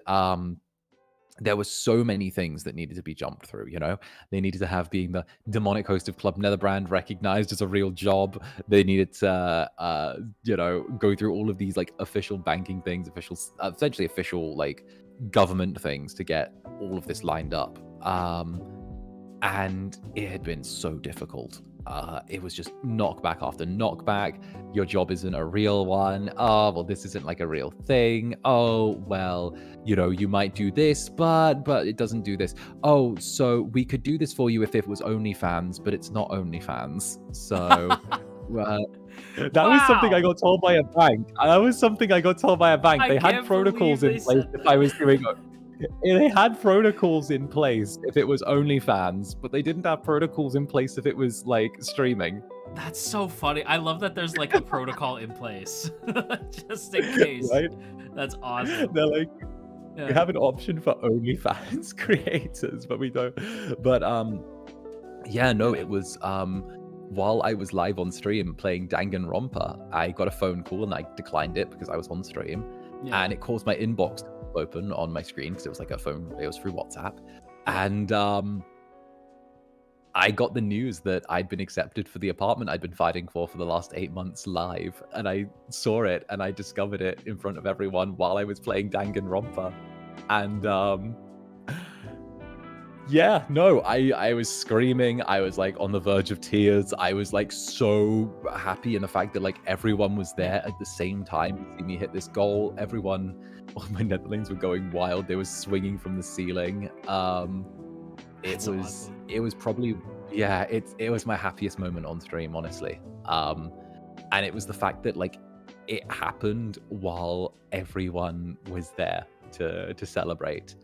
S2: there were so many things that needed to be jumped through, you know? They needed to have being the demonic host of Club Netherbrand recognized as a real job. They needed to, go through all of these, like, official banking things, essentially official, like, government things to get all of this lined up. And it had been so difficult. It was just knockback after knockback. Your job isn't a real one. Oh, well, this isn't like a real thing. Oh, well, you might do this, but it doesn't do this. Oh, so we could do this for you if it was OnlyFans, but it's not OnlyFans. So that was something I got told by a bank. They had protocols in place if I was doing it. They had protocols in place if it was OnlyFans, but they didn't have protocols in place if it was like streaming.
S1: That's so funny. I love that there's like a protocol in place just in case. Right? That's awesome.
S2: They're like, we have an option for OnlyFans creators, but we don't. But it was while I was live on stream playing Danganronpa, I got a phone call and I declined it because I was on stream, and it caused my inbox to open on my screen because it was like it was through WhatsApp, and I got the news that I'd been accepted for the apartment I'd been fighting for the last 8 months live, and I saw it and I discovered it in front of everyone while I was playing Danganronpa, and I was screaming. I was like on the verge of tears. I was like so happy in the fact that like everyone was there at the same time to see me hit this goal. All my netherlings were going wild. They were swinging from the ceiling. It was probably it was my happiest moment on stream, honestly. And it was the fact that like it happened while everyone was there to celebrate.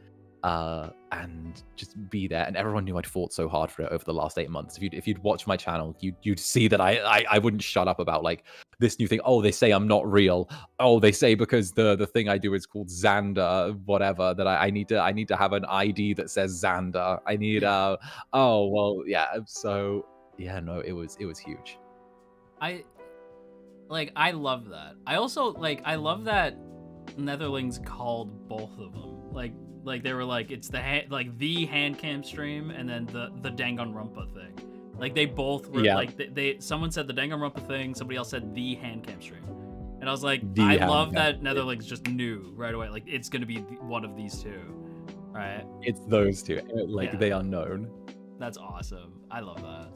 S2: And just be there, and everyone knew I'd fought so hard for it over the last 8 months. If you'd watch my channel, you'd see that I wouldn't shut up about like this new thing. Oh, they say I'm not real. Oh, they say because the thing I do is called Xander, whatever, that I need to have an ID that says Xander. I need So it was huge.
S1: I love that. I also I love that Netherlings called both of them like they were like it's the hand cam stream and then the Danganronpa thing, Like they both were
S2: Yeah.
S1: like they someone said the Danganronpa thing, somebody else said the hand cam stream. And I was like,
S2: The
S1: I
S2: hand
S1: love
S2: cam
S1: that
S2: stream.
S1: Netherlings just knew right away, like it's gonna be one of these two, right?
S2: It's those two. Like
S1: Yeah.
S2: they are known.
S1: That's awesome. I love that.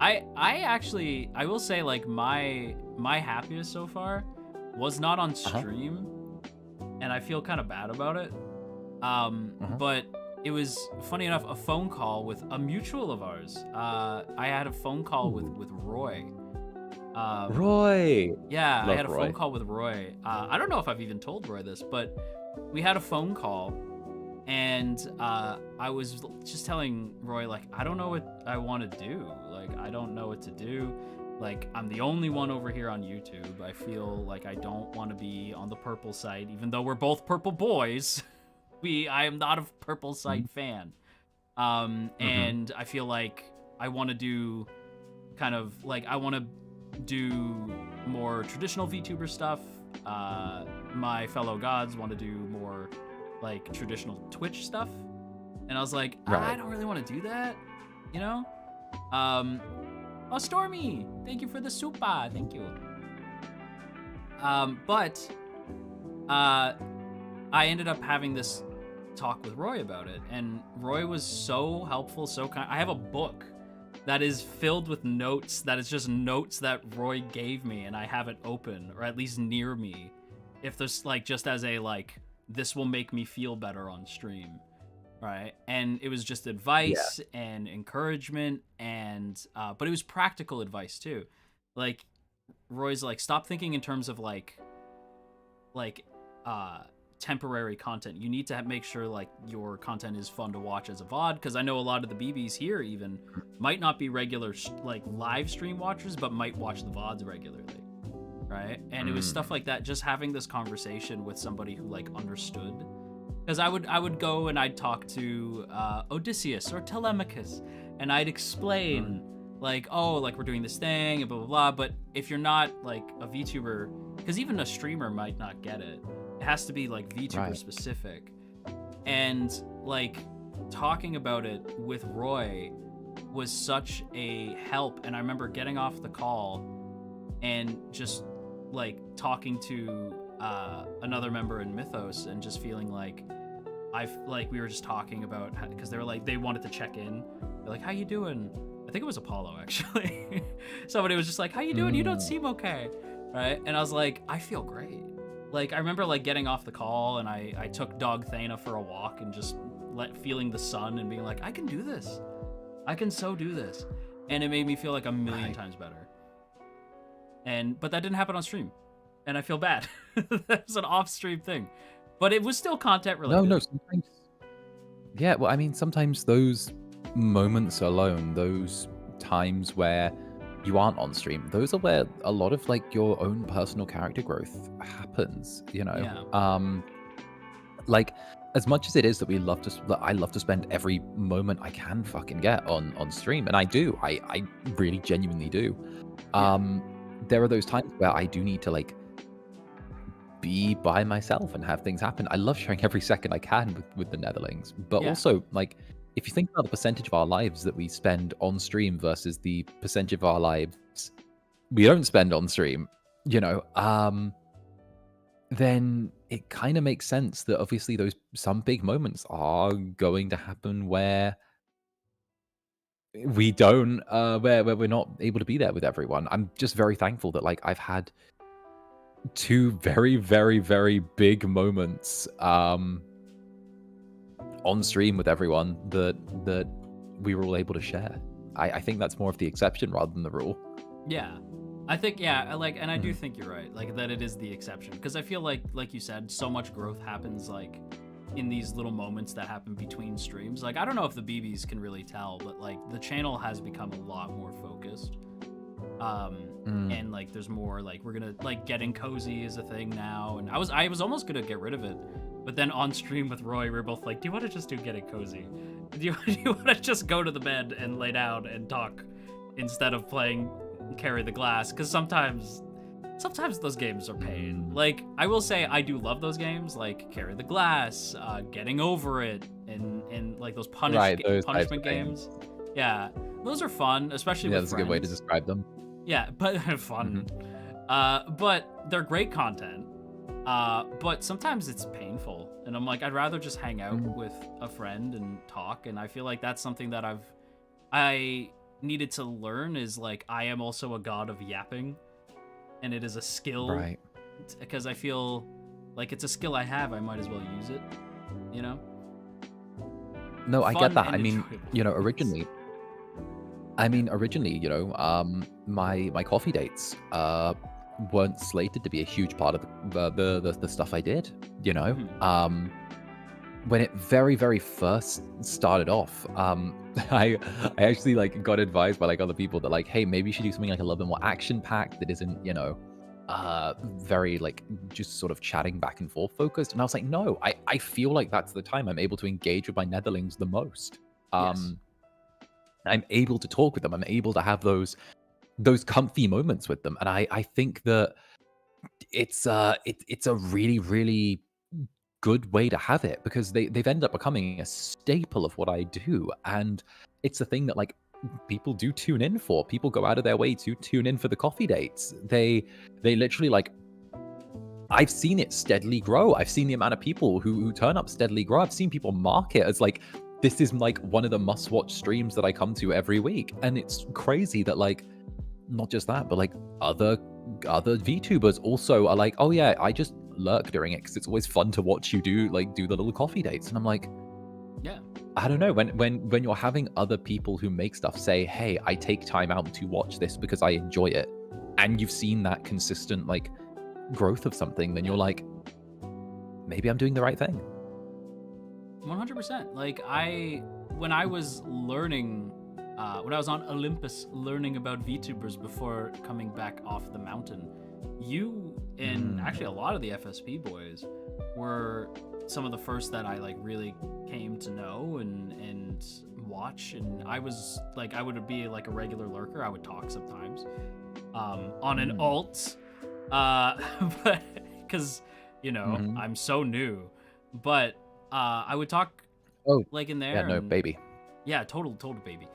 S1: I actually I will say like my happiest so far was not on stream, and I feel kind of bad about it. But it was funny enough a phone call with a mutual of ours. I had a phone call with Roy.
S2: Roy.
S1: Yeah,
S2: Love
S1: I had a
S2: Roy.
S1: phone call with Roy. I don't know if I've even told Roy this, but we had a phone call, and I was just telling Roy, like, I don't know what I want to do. Like, I don't know what to do. Like, I'm the only one over here on YouTube. I feel like I don't want to be on the purple site, even though we're both purple boys. I am not a purple site fan. And I feel like I want to do kind of like, I want to do more traditional VTuber stuff. My fellow gods want to do more like traditional Twitch stuff. And I was like, I don't really want to do that, you know? Oh, Stormy, thank you for the super. Thank you. But I ended up having this talk with Roy about it, and Roy was so helpful, so kind. I have a book that is filled with notes that is just notes that Roy gave me, and I have it open, or at least near me, if there's like just as a like, this will make me feel better on stream, right? And it was just advice and encouragement, and but it was practical advice too. Like Roy's like, stop thinking in terms of like temporary content. You need to make sure like your content is fun to watch as a VOD, because I know a lot of the BBs here even might not be regular like live stream watchers, but might watch the VODs regularly, right? And it was stuff like that, just having this conversation with somebody who like understood, because I would go and I'd talk to Odysseus or Telemachus, and I'd explain like, oh, like we're doing this thing and blah blah blah. But if you're not like a VTuber, because even a streamer might not get it, it has to be like VTuber specific. And like talking about it with Roy was such a help. And I remember getting off the call and just like talking to another member in Mythos and just feeling like we were just talking about, because they were like, they wanted to check in. They're like, how you doing? I think it was Apollo actually. Somebody was just like, how you doing? You don't seem okay, right? And I was like, I feel great. Like I remember like getting off the call, and I took dog Thana for a walk and just feeling the sun and being like, I can do this. I can so do this. And it made me feel like a million times better. But that didn't happen on stream, and I feel bad. That was an off-stream thing, but it was still content related.
S2: No, sometimes. Yeah, well, I mean, sometimes those moments alone, those times where you aren't on stream, those are where a lot of like your own personal character growth happens, you know?
S1: Yeah.
S2: Like as much as it is that I love to spend every moment I can fucking get on stream, and I do, I really genuinely do. There are those times where I do need to like be by myself and have things happen. I love sharing every second I can with the Netherlings, but also like, if you think about the percentage of our lives that we spend on stream versus the percentage of our lives we don't spend on stream, you know, then it kind of makes sense that obviously some big moments are going to happen where we don't, where we're not able to be there with everyone. I'm just very thankful that like I've had two very, very, very big moments, on stream with everyone that we were all able to share. I think that's more of the exception rather than the rule.
S1: Yeah, I think and I do think you're right, like that it is the exception, because I feel like you said, so much growth happens like in these little moments that happen between streams. Like I don't know if the BBs can really tell, but like the channel has become a lot more focused. And like there's more like, we're gonna like, getting cozy is a thing now, and I was almost gonna get rid of it, but then on stream with Roy we were both like, do you want to just do getting cozy? Do you want to just go to the bed and lay down and talk instead of playing Carry the Glass? Because sometimes those games are pain. Like I will say I do love those games, like Carry the Glass, Getting Over It, and like those punishment games. Yeah, those are fun, especially
S2: Yeah,
S1: with
S2: that's a good way to
S1: friends.
S2: describe them.
S1: Yeah, but fun. But they're great content. But sometimes it's painful, and I'm like, I'd rather just hang out
S2: Mm.
S1: with a friend and talk. And I feel like that's something that I needed to learn is like I am also a god of yapping, and it is a skill
S2: Right.
S1: because I feel like it's a skill I have. I might as well use it. You know,
S2: No, I get
S1: fun
S2: that.
S1: and
S2: I mean,
S1: enjoyable.
S2: you know,
S1: Yes.
S2: originally, you know, my coffee dates weren't slated to be a huge part of the stuff I did. You know,
S1: Mhm.
S2: when it very first started off, I actually like got advised by like other people that like, hey, maybe you should do something like a little bit more action packed that isn't, you know, very like just sort of chatting back and forth focused. And I was like, no, I feel like that's the time I'm able to engage with my netherlings the most.
S1: Yes.
S2: I'm able to talk with them. I'm able to have those comfy moments with them. And I think that it's a really good way to have it because they've ended up becoming a staple of what I do. And it's a thing that like people do tune in for. People go out of their way to tune in for the coffee dates. They literally like I've seen it steadily grow. I've seen the amount of people who turn up steadily grow. I've seen people mark it as like this is like one of the must-watch streams that I come to every week. And it's crazy that like not just that, but like other VTubers also are like, oh yeah, I just lurk during it because it's always fun to watch you do the little coffee dates. And I'm like,
S1: Yeah.
S2: I don't know, when you're having other people who make stuff say, hey, I take time out to watch this because I enjoy it, and you've seen that consistent like growth of something, then you're like, maybe I'm doing the right thing.
S1: 100%. Like when I was learning, when I was on Olympus learning about VTubers before coming back off the mountain, you and actually a lot of the FSP boys were some of the first that I like really came to know and watch. And I was like, I would be like a regular lurker. I would talk sometimes, on an alt, but because I'm so new, but I would talk
S2: Oh,
S1: like in
S2: yeah,
S1: there.
S2: no,
S1: And
S2: baby.
S1: yeah, total baby.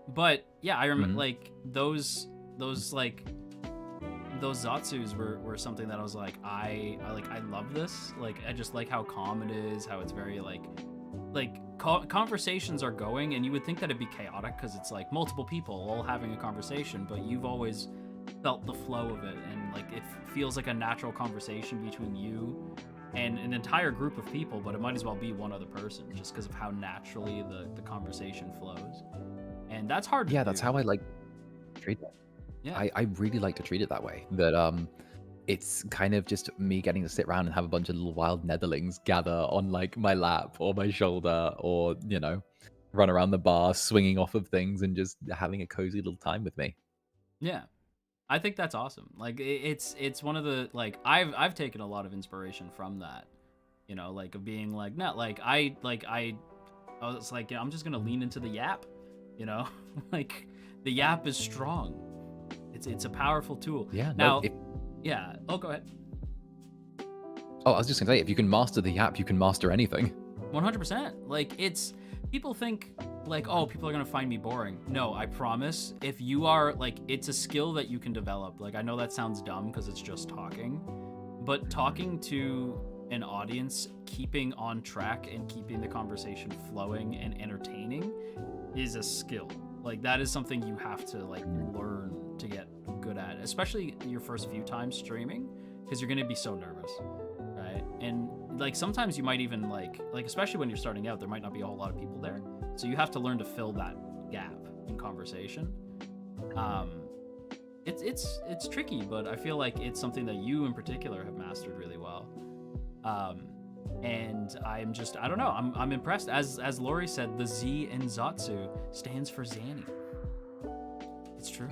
S1: But yeah, I remember
S2: Mhm.
S1: like those Zatsus were something that I was like, I love this. Like I just like how calm it is, how it's very like conversations are going, and you would think that it'd be chaotic because it's like multiple people all having a conversation, but you've always felt the flow of it, and like it feels like a natural conversation between you and an entire group of people, but it might as well be one other person just because of how naturally the conversation flows. And that's hard to
S2: Yeah,
S1: do.
S2: that's how I like treat it.
S1: Yeah.
S2: I really like to treat it that way. That it's kind of just me getting to sit around and have a bunch of little wild netherlings gather on like my lap or my shoulder, or run around the bar swinging off of things and just having a cozy little time with me.
S1: Yeah. I think that's awesome. Like it's one of the like I've taken a lot of inspiration from that. Like of being like not like I was like, I'm just gonna lean into the yap. Like the yap is strong. It's a powerful tool.
S2: Yeah.
S1: Now,
S2: No.
S1: yeah. Oh, go ahead.
S2: Oh, I was just gonna say, if you can master the app, you can master anything.
S1: 100%. Like it's people think like, oh, people are gonna find me boring. No, I promise. If you are like, it's a skill that you can develop. Like I know that sounds dumb because it's just talking, but talking to an audience, keeping on track and keeping the conversation flowing and entertaining is a skill. Like that is something you have to like learn to get good at, especially your first few times streaming, because you're gonna be so nervous, right? And like sometimes you might even like especially when you're starting out, there might not be a whole lot of people there, so you have to learn to fill that gap in conversation. It's tricky, but I feel like it's something that you in particular have mastered really well. And I don't know, I'm impressed. As Lori said, the Z in Zatsu stands for Zanny. It's true.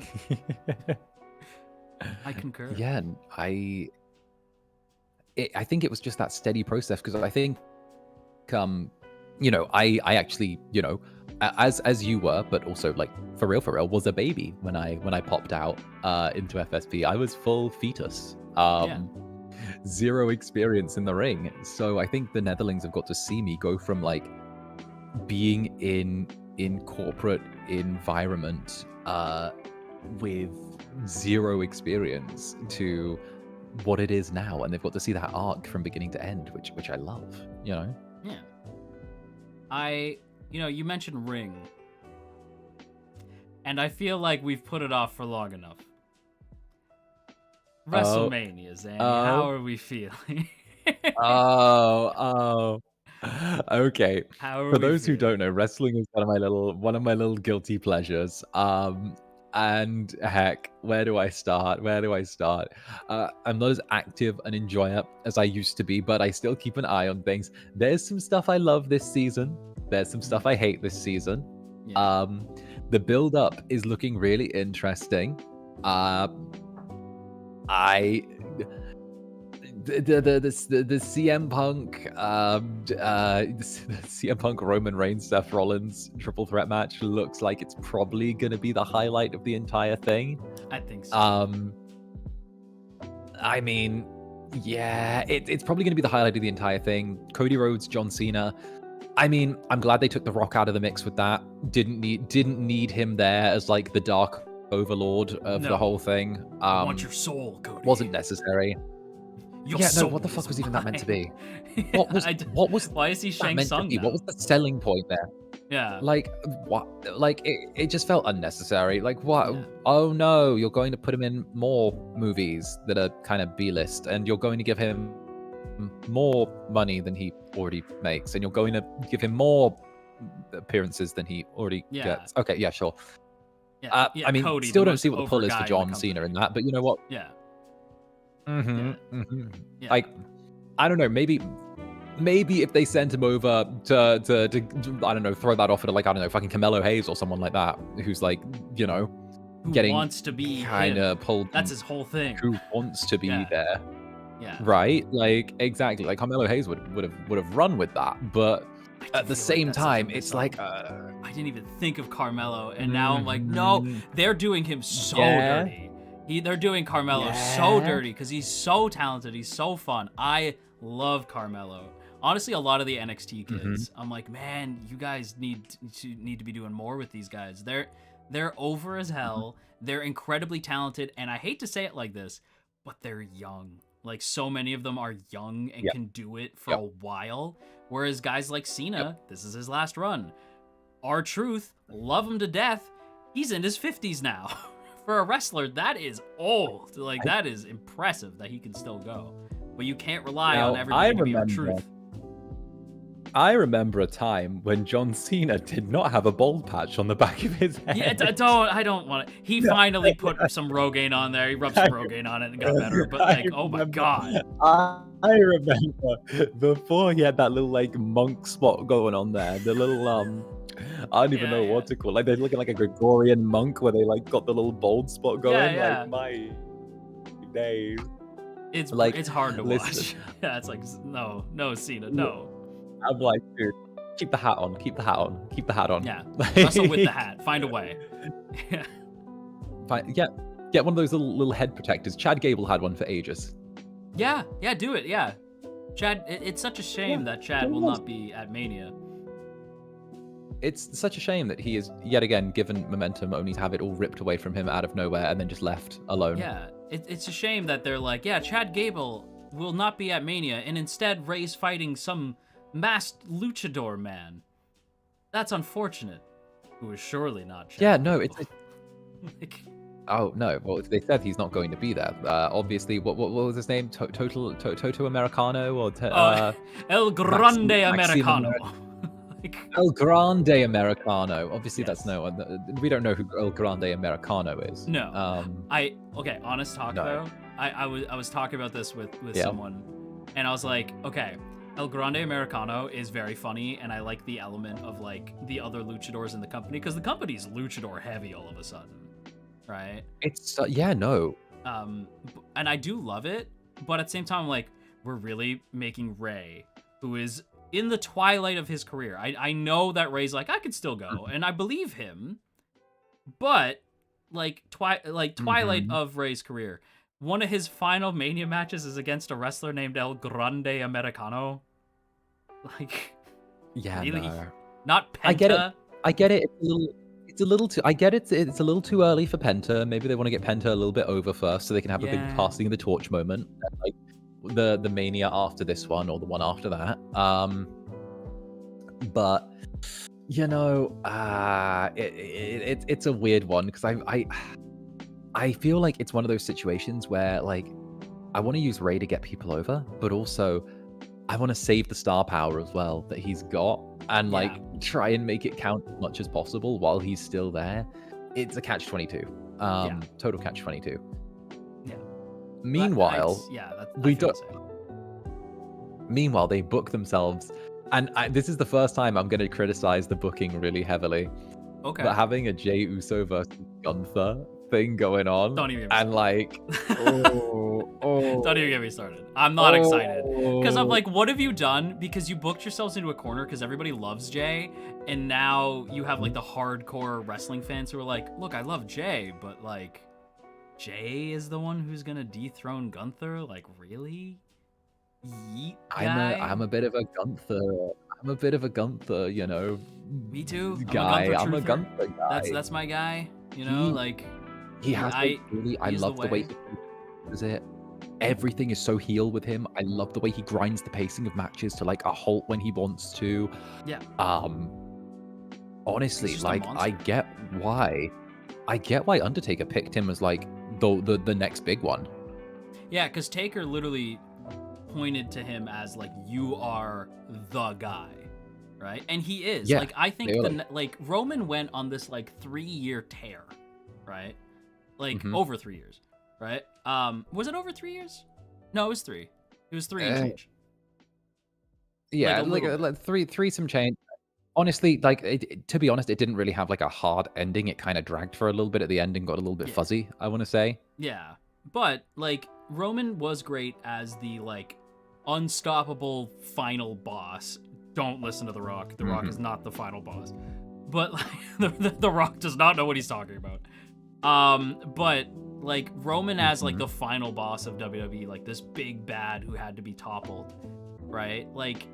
S1: I concur.
S2: Yeah, I think it was just that steady process, because I think, I actually, as you were, but also like for real, was a baby when I popped out into FSP. I was full fetus. Zero experience in the ring. So I think the Netherlings have got to see me go from like being in in corporate environment with zero experience to what it is now, and they've got to see that arc from beginning to end, which I love, you know.
S1: Yeah. You mentioned Ring, and I feel like we've put it off for long enough. WrestleMania, Zanny. How are we feeling?
S2: Okay.
S1: How are
S2: For
S1: we
S2: those who
S1: feeling?
S2: don't know, wrestling is one of my little guilty pleasures. And heck, where do I start? I'm not as active an enjoyer as I used to be, but I still keep an eye on things. There's some stuff I love this season. There's some stuff I hate this season.
S1: Yeah.
S2: The build up is looking really interesting. The CM Punk the CM Punk Roman Reigns Seth Rollins triple threat match looks like it's probably gonna be the highlight of the entire thing.
S1: I think so.
S2: I mean, yeah, it's probably gonna be the highlight of the entire thing. Cody Rhodes, John Cena. I mean, I'm glad they took The Rock out of the mix with that. Didn't need him there as like the dark overlord of the whole thing.
S1: I want your soul, Cody.
S2: Wasn't necessary. What the fuck was even that meant to be? What was
S1: why is he Shang Tsung now?
S2: What was the selling point there?
S1: Yeah.
S2: Like what? Like it just felt unnecessary. Like what?
S1: Yeah.
S2: Oh no, you're going to put him in more movies that are kind of B-list, and you're going to give him more money than he already makes, and you're going to give him more appearances than he already gets. Okay, yeah, sure.
S1: Yeah,
S2: I mean,
S1: Cody,
S2: still don't see what the pull is for John Cena in that, but you know what?
S1: Yeah.
S2: Yeah. Like, I don't know, maybe if they sent him over to I don't know, throw that offer to like, I don't know, fucking Carmelo Hayes or someone like that, who's like, you know,
S1: who wants to be
S2: kind of pulled.
S1: That's his whole thing.
S2: Who wants to be there?
S1: Yeah.
S2: Right? Like, exactly. Like Carmelo Hayes would have run with that, but at the same time, it's like
S1: I didn't even think of Carmelo, and now I'm like, no, they're doing him so dirty. They're doing Carmelo so dirty because he's so talented. He's so fun. I love Carmelo. Honestly, a lot of the NXT kids, I'm like, man, you guys need to be doing more with these guys. They're over as hell. They're incredibly talented, and I hate to say it like this, but they're young. Like, so many of them are young and can do it for a while. Whereas guys like Cena, this is his last run. R-Truth, love him to death. He's in his 50s now. For a wrestler, that is old. Like, that is impressive that he can still go. But you can't rely on everybody to be R-Truth.
S2: I remember a time when John Cena did not have a bald patch on the back of his head.
S1: Yeah, I don't want it. He finally put some Rogaine on there. He rubbed some Rogaine on it and got better. But like, oh my god.
S2: I remember before he had that little like monk spot going on there. The little I don't even know what to call it. Like they're looking like a Gregorian monk where they like got the little bald spot going. Like my days.
S1: It's like it's hard to watch. Yeah, it's like no Cena, no.
S2: I'm like, dude, keep the hat on.
S1: Yeah, wrestle with the hat. Find a way.
S2: Get one of those little head protectors. Chad Gable had one for ages.
S1: Yeah, do it. Yeah, Chad. It's such a shame that Chad will not be at Mania.
S2: It's such a shame that he is yet again given momentum, only to have it all ripped away from him out of nowhere and then just left alone.
S1: Yeah, it's a shame that they're like, Chad Gable will not be at Mania, and instead Ray's fighting some masked luchador man. That's unfortunate. Who is surely not Chad.
S2: Yeah, no, it's oh no. Well, they said he's not going to be there. Obviously, what was his name? Toto Americano or
S1: El Grande Americano.
S2: El Grande Americano. Obviously, that's no one. We don't know who El Grande Americano is.
S1: No. Honest talk though. I was talking about this with someone, and I was like, okay. El Grande Americano is very funny, and I like the element of like the other luchadors in the company because the company's luchador heavy all of a sudden, right?
S2: It's no.
S1: And I do love it, but at the same time, I'm like, we're really making Ray, who is in the twilight of his career. I know that Ray's like, I could still go, and I believe him, but like twilight of Ray's career. One of his final Mania matches is against a wrestler named El Grande Americano. Like,
S2: yeah,
S1: really?
S2: No.
S1: Not Penta.
S2: I get it. I get it. It's a little too. I get it. It's a little too early for Penta. Maybe they want to get Penta a little bit over first, so they can have a big passing of the torch moment, and, like the Mania after this one or the one after that. But you know, it's a weird one because I feel like it's one of those situations where like I want to use Ray to get people over, but also I want to save the star power as well that he's got and like try and make it count as much as possible while he's still there. It's a catch-22. Total catch-22.
S1: Yeah.
S2: Meanwhile, we don't. Meanwhile, they book themselves, and this is the first time I'm going to criticize the booking really heavily.
S1: Okay.
S2: But having a Jey Uso versus Gunther thing going on,
S1: don't even
S2: and like,
S1: don't even get me started. I'm not excited because I'm like, what have you done? Because you booked yourselves into a corner because everybody loves Jey, and now you have like the hardcore wrestling fans who are like, look, I love Jey, but like, Jey is the one who's gonna dethrone Gunther. Like, really? Yeet guy?
S2: I'm a bit of a Gunther. I'm a bit of a Gunther, you know.
S1: Me too.
S2: Guy. I'm a Gunther guy.
S1: That's my guy. You know, like
S2: he has. I love the way he does it. Everything is so heel with him. I love the way he grinds the pacing of matches to like a halt when he wants to.
S1: Yeah.
S2: Honestly, like I get why Undertaker picked him as like the next big one.
S1: Yeah, because Taker literally pointed to him as like, you are the guy, right? And he is. Like, I think like Roman went on this like 3-year tear, right? Like over 3 years, right? Was it over 3 years? No, it was 3. It was 3 and change.
S2: Yeah, like three some change. Honestly, like to be honest, it didn't really have like a hard ending. It kind of dragged for a little bit at the end and got a little bit fuzzy, I want to say.
S1: Yeah, but like Roman was great as the like unstoppable final boss. Don't listen to The Rock. The Rock is not the final boss. But like, the Rock does not know what he's talking about. But like Roman as like the final boss of WWE, like this big bad who had to be toppled, right? Like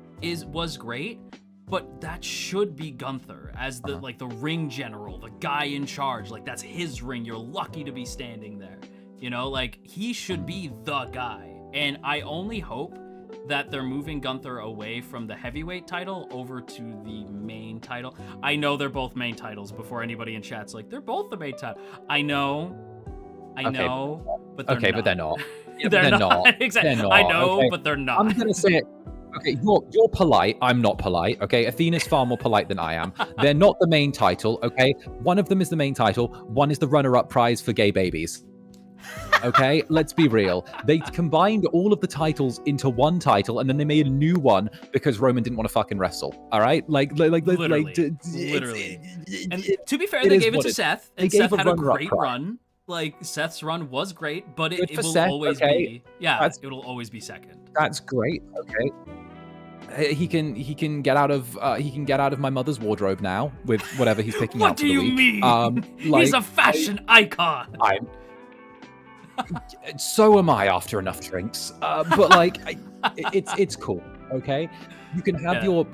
S1: was great, but that should be Gunther as the like the ring general, the guy in charge. Like that's his ring. You're lucky to be standing there. You know, like he should be the guy. And I only hope that they're moving Gunther away from the heavyweight title over to the main title. I know they're both main titles before anybody in chat's like, they're both the main title. I know, but they're not.
S2: But they're not.
S1: They're not. Exactly.
S2: They're not.
S1: I know, but they're not.
S2: I'm going to say it. Okay, you're polite. I'm not polite. Okay, Athena's far more polite than I am. They're not the main title. Okay, one of them is the main title. One is the runner-up prize for gay babies. Okay, let's be real. They combined all of the titles into one title, and then they made a new one because Roman didn't want to fucking wrestle. All right,
S1: literally. And to be fair, they gave it to Seth, and Seth had a great run. Like Seth's run was great, but it will always be it'll always be second.
S2: That's great. Okay. He can get out of my mother's wardrobe now with whatever he's picking out.
S1: What do you mean? He's a fashion icon.
S2: So am I after enough drinks. But like, it's cool. Okay, you can have your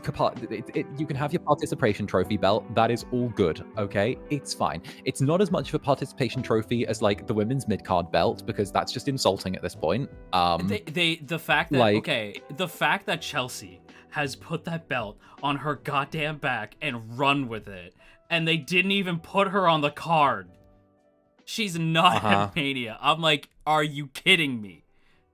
S2: participation trophy belt. That is all good. Okay, it's fine. It's not as much of a participation trophy as like the women's mid-card belt because that's just insulting at this point.
S1: The fact that Chelsea has put that belt on her goddamn back and run with it, and they didn't even put her on the card. She's not at Mania. I'm like, are you kidding me?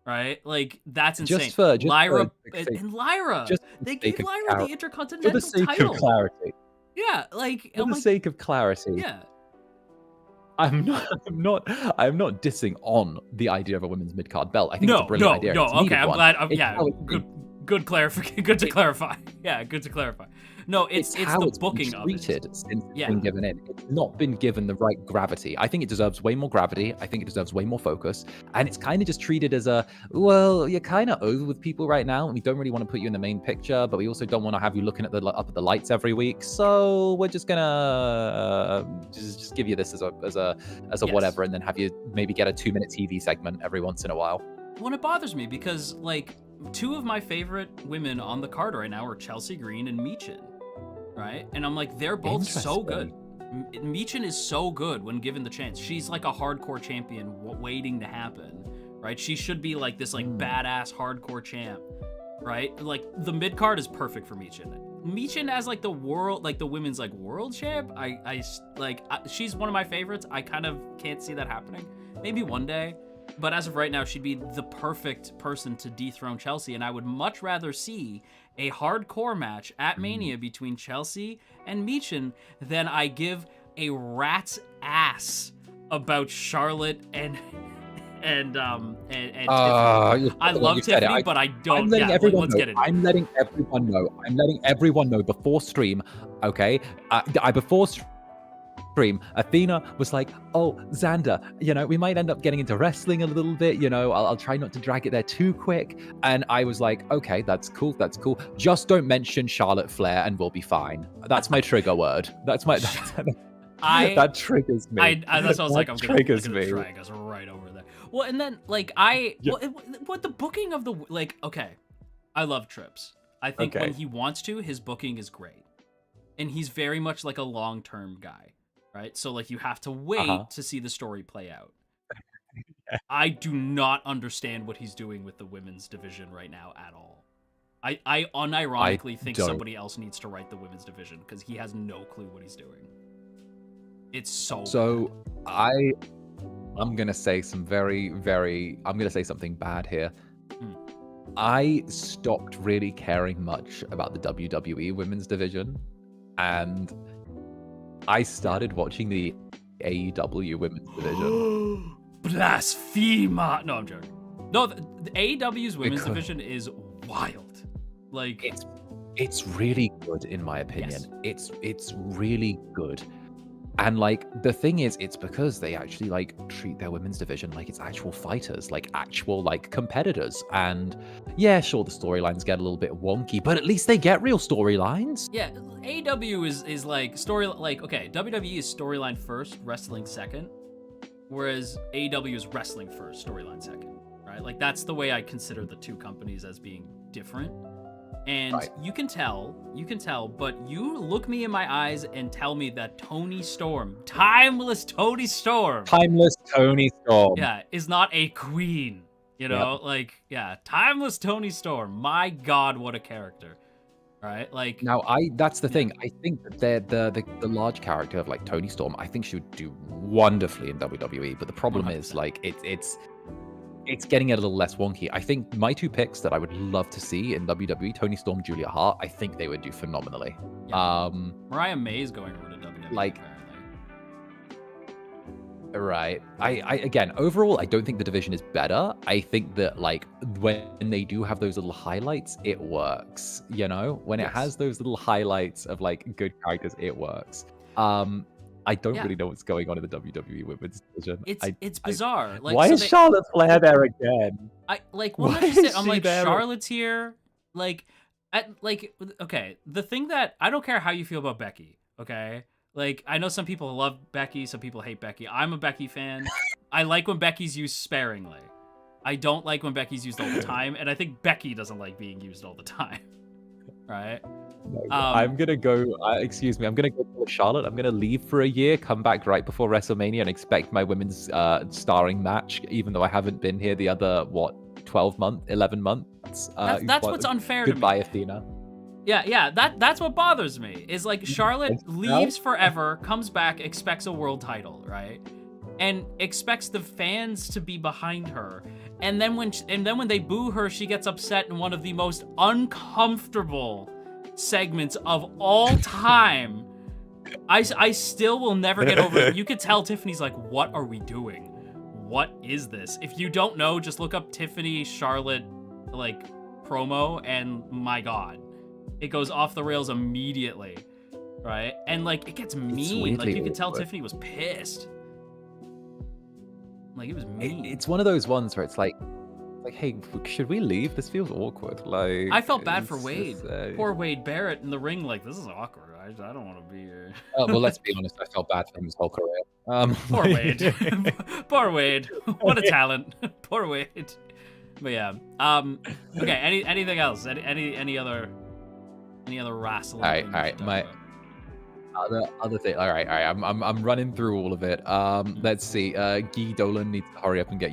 S1: Right? Like, that's insane. Lyra. They gave Lyra the Intercontinental title.
S2: For the sake of clarity.
S1: Yeah, like...
S2: For the sake of clarity.
S1: Yeah.
S2: I'm not dissing on the idea of a women's mid-card belt. I think it's a brilliant idea.
S1: No, okay, I'm glad. Good to clarify. Yeah, good to clarify. No, it's the booking of it.
S2: Since it's been given in. It's not been given the right gravity. I think it deserves way more gravity. I think it deserves way more focus. And it's kind of just treated as you're kind of over with people right now. And we don't really want to put you in the main picture, but we also don't want to have you looking up at the lights every week. So we're just gonna just give you this as a whatever, and then have you maybe get a 2-minute TV segment every once in a while.
S1: Well, it bothers me because like 2 of my favorite women on the card right now are Chelsea Green and Michin. right? And I'm like, they're both so good. Michin is so good when given the chance. She's like a hardcore champion waiting to happen, right? She should be like this like badass hardcore champ, right? Like the mid card is perfect for Michin. Michin as like the world, like the women's like world champ. She's one of my favorites. I kind of can't see that happening. Maybe one day. But as of right now, she'd be the perfect person to dethrone Chelsea, and I would much rather see a hardcore match at Mania between Chelsea and Michin than I give a rat's ass about Charlotte and Tiffany. I love Tiffany, but I don't. Let's get it.
S2: I'm letting everyone know. I'm letting everyone know before stream. Okay, before stream, Athena was like, "Oh, Xander, we might end up getting into wrestling a little bit. I'll try not to drag it there too quick." And I was like, "Okay, that's cool. That's cool. Just don't mention Charlotte Flair, and we'll be fine." That's my trigger word. That triggers me.
S1: That's what I was like. I'm gonna drag us right over there. Well, and then what the booking of the okay, I love Trips. I think when he wants to, his booking is great, and he's very much like a long-term guy. Right? So, you have to wait to see the story play out. I do not understand what he's doing with the women's division right now at all. I unironically think somebody else needs to write the women's division because he has no clue what he's doing. It's so bad. I'm going to say some I'm going to say something bad here. I stopped really caring much about the WWE women's division, and I started watching the AEW women's division. Blasphema! No, I'm joking. No, the AEW's women's division is wild.
S2: It's really good in my opinion.
S1: Yes.
S2: It's really good. And the thing is, it's because they actually treat their women's division like it's actual fighters, like actual competitors. And yeah, sure, the storylines get a little bit wonky, but at least they get real storylines.
S1: Yeah, AEW is okay, WWE is storyline first, wrestling second, whereas AEW is wrestling first, storyline second, right? That's the way I consider the two companies as being different. And you can tell, but you look me in my eyes and tell me that Toni Storm, timeless Toni Storm, yeah, is not a queen, timeless Toni Storm. My God, what a character, right?
S2: Now, that's the thing. I think that the large character of Toni Storm, I think she would do wonderfully in WWE, but the problem 100%. is it's getting a little less wonky. I think my two picks that I would love to see in WWE, Toni Storm, Julia Hart, I think they would do phenomenally.
S1: Yeah. Mariah May is going over to WWE, apparently.
S2: Right. I again, overall, I don't think the division is better. I think that when they do have those little highlights, it works. When it has those little highlights of good characters, it works. I don't really know what's going on in the WWE women's division.
S1: It's bizarre.
S2: Why is Charlotte Flair there again?
S1: Charlotte's here. Okay, the thing that I don't care how you feel about Becky. Okay, I know some people love Becky, some people hate Becky. I'm a Becky fan. I like when Becky's used sparingly. I don't like when Becky's used all the time, and I think Becky doesn't like being used all the time. Right?
S2: I'm gonna go. Excuse me. I'm gonna go to Charlotte. I'm gonna leave for a year, come back right before WrestleMania, and expect my women's starring match. Even though I haven't been here the other 11 months.
S1: That's what's unfair to me.
S2: Goodbye, Athena.
S1: Yeah. That's what bothers me. Is Charlotte leaves forever, comes back, expects a world title, right? And expects the fans to be behind her. And then when they boo her, she gets upset in one of the most uncomfortable segments of all time. I still will never get over it. You could tell Tiffany's like, what are we doing? What is this? If you don't know, just look up Tiffany Charlotte promo, and my God, it goes off the rails immediately, right? And it gets mean. You could tell Tiffany was pissed. It was mean.
S2: It's one of those ones where it's hey, should we leave? This feels awkward.
S1: I felt bad for Wade. Poor Wade Barrett in the ring. This is awkward. I don't want to be here.
S2: Well, let's be honest. I felt bad for him his whole career.
S1: Poor Wade. Poor Wade. What a talent. Poor Wade. But yeah. Okay. Anything else? Any other wrestling?
S2: All right. Other thing. All right. I'm running through all of it. Let's see. Guy Dolan needs to hurry up and get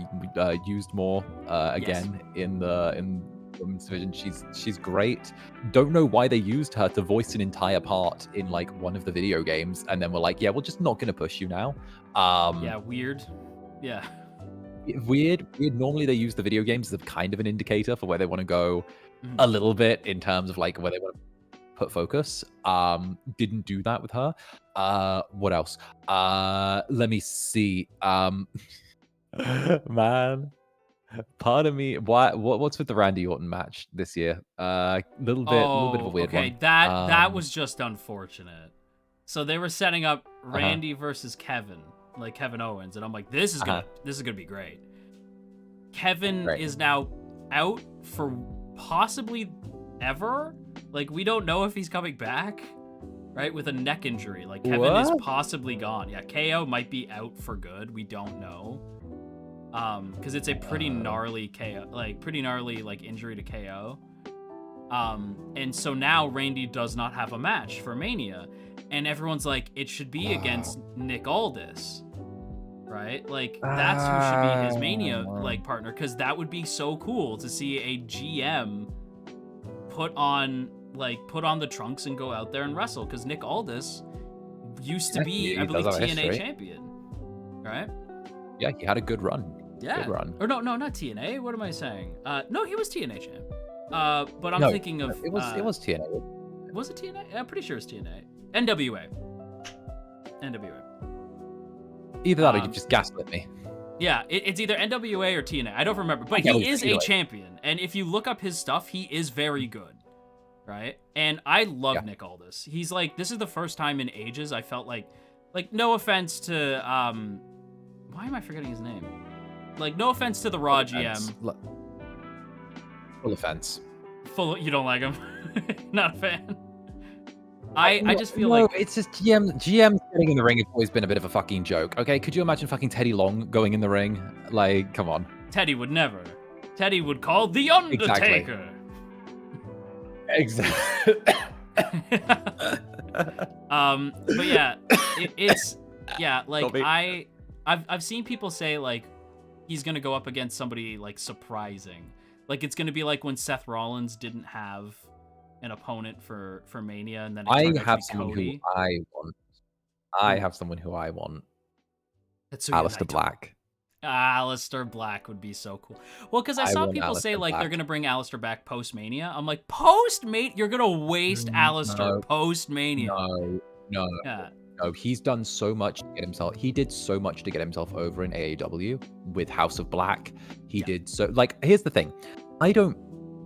S2: used more again in the women's division. She's great. Don't know why they used her to voice an entire part in like one of the video games, and then we're like, yeah, we're just not gonna push you now.
S1: Yeah, weird. Yeah.
S2: Weird. Normally they use the video games as kind of an indicator for where they want to go a little bit in terms of like where they want to put focus. Didn't do that with her. What else? Let me see. Man, part of me, what's with the Randy Orton match this year? Little bit of a weird one.
S1: That was just unfortunate. So they were setting up Randy versus Kevin, like Kevin Owens, and I'm like, this is gonna be great. Kevin is now out for possibly ever. Like, we don't know if he's coming back, right? With a neck injury. Like, Kevin is possibly gone. Yeah, KO might be out for good. We don't know. Because it's a pretty gnarly KO, like injury to KO. And so now Randy does not have a match for Mania. And everyone's like, it should be against Nick Aldis. Right? Like, that's who should be his Mania, like, partner. Because that would be so cool to see a GM put on the trunks and go out there and wrestle, because Nick Aldis used to be, I believe, TNA champion, right?
S2: Yeah, he had a good run.
S1: Yeah,
S2: good run.
S1: Or no, not TNA. What am I saying? No, he was TNA champ. But I'm thinking of
S2: it was TNA.
S1: Was it TNA? I'm pretty sure it's TNA. NWA.
S2: Either that or you just gaslit me.
S1: Yeah, it's either NWA or TNA. I don't remember, but he is a champion, and if you look up his stuff, he is very good. Right? And I love Nick Aldis. He's like, this is the first time in ages I felt like no offense to why am I forgetting his name? Like, no offense to the Raw GM.
S2: Full offense.
S1: You don't like him? Not a fan. I just feel like
S2: it's just GM getting in the ring has always been a bit of a fucking joke. Okay, could you imagine fucking Teddy Long going in the ring? Like, come on.
S1: Teddy would never. Teddy would call The Undertaker.
S2: Exactly.
S1: But yeah, it's like I've seen people say like he's gonna go up against somebody like surprising, like it's gonna be like when Seth Rollins didn't have an opponent for Mania, and then
S2: I have someone who I want. I have someone who I want. Aleister Black.
S1: Aleister Black would be so cool. Well, because I saw people say like they're gonna bring Aleister back post Mania. I'm like, post Mania, you're gonna waste Aleister post Mania.
S2: No, he's done so much to get himself. He did so much to get himself over in AEW with House of Black. He did so. Like, here's the thing, I don't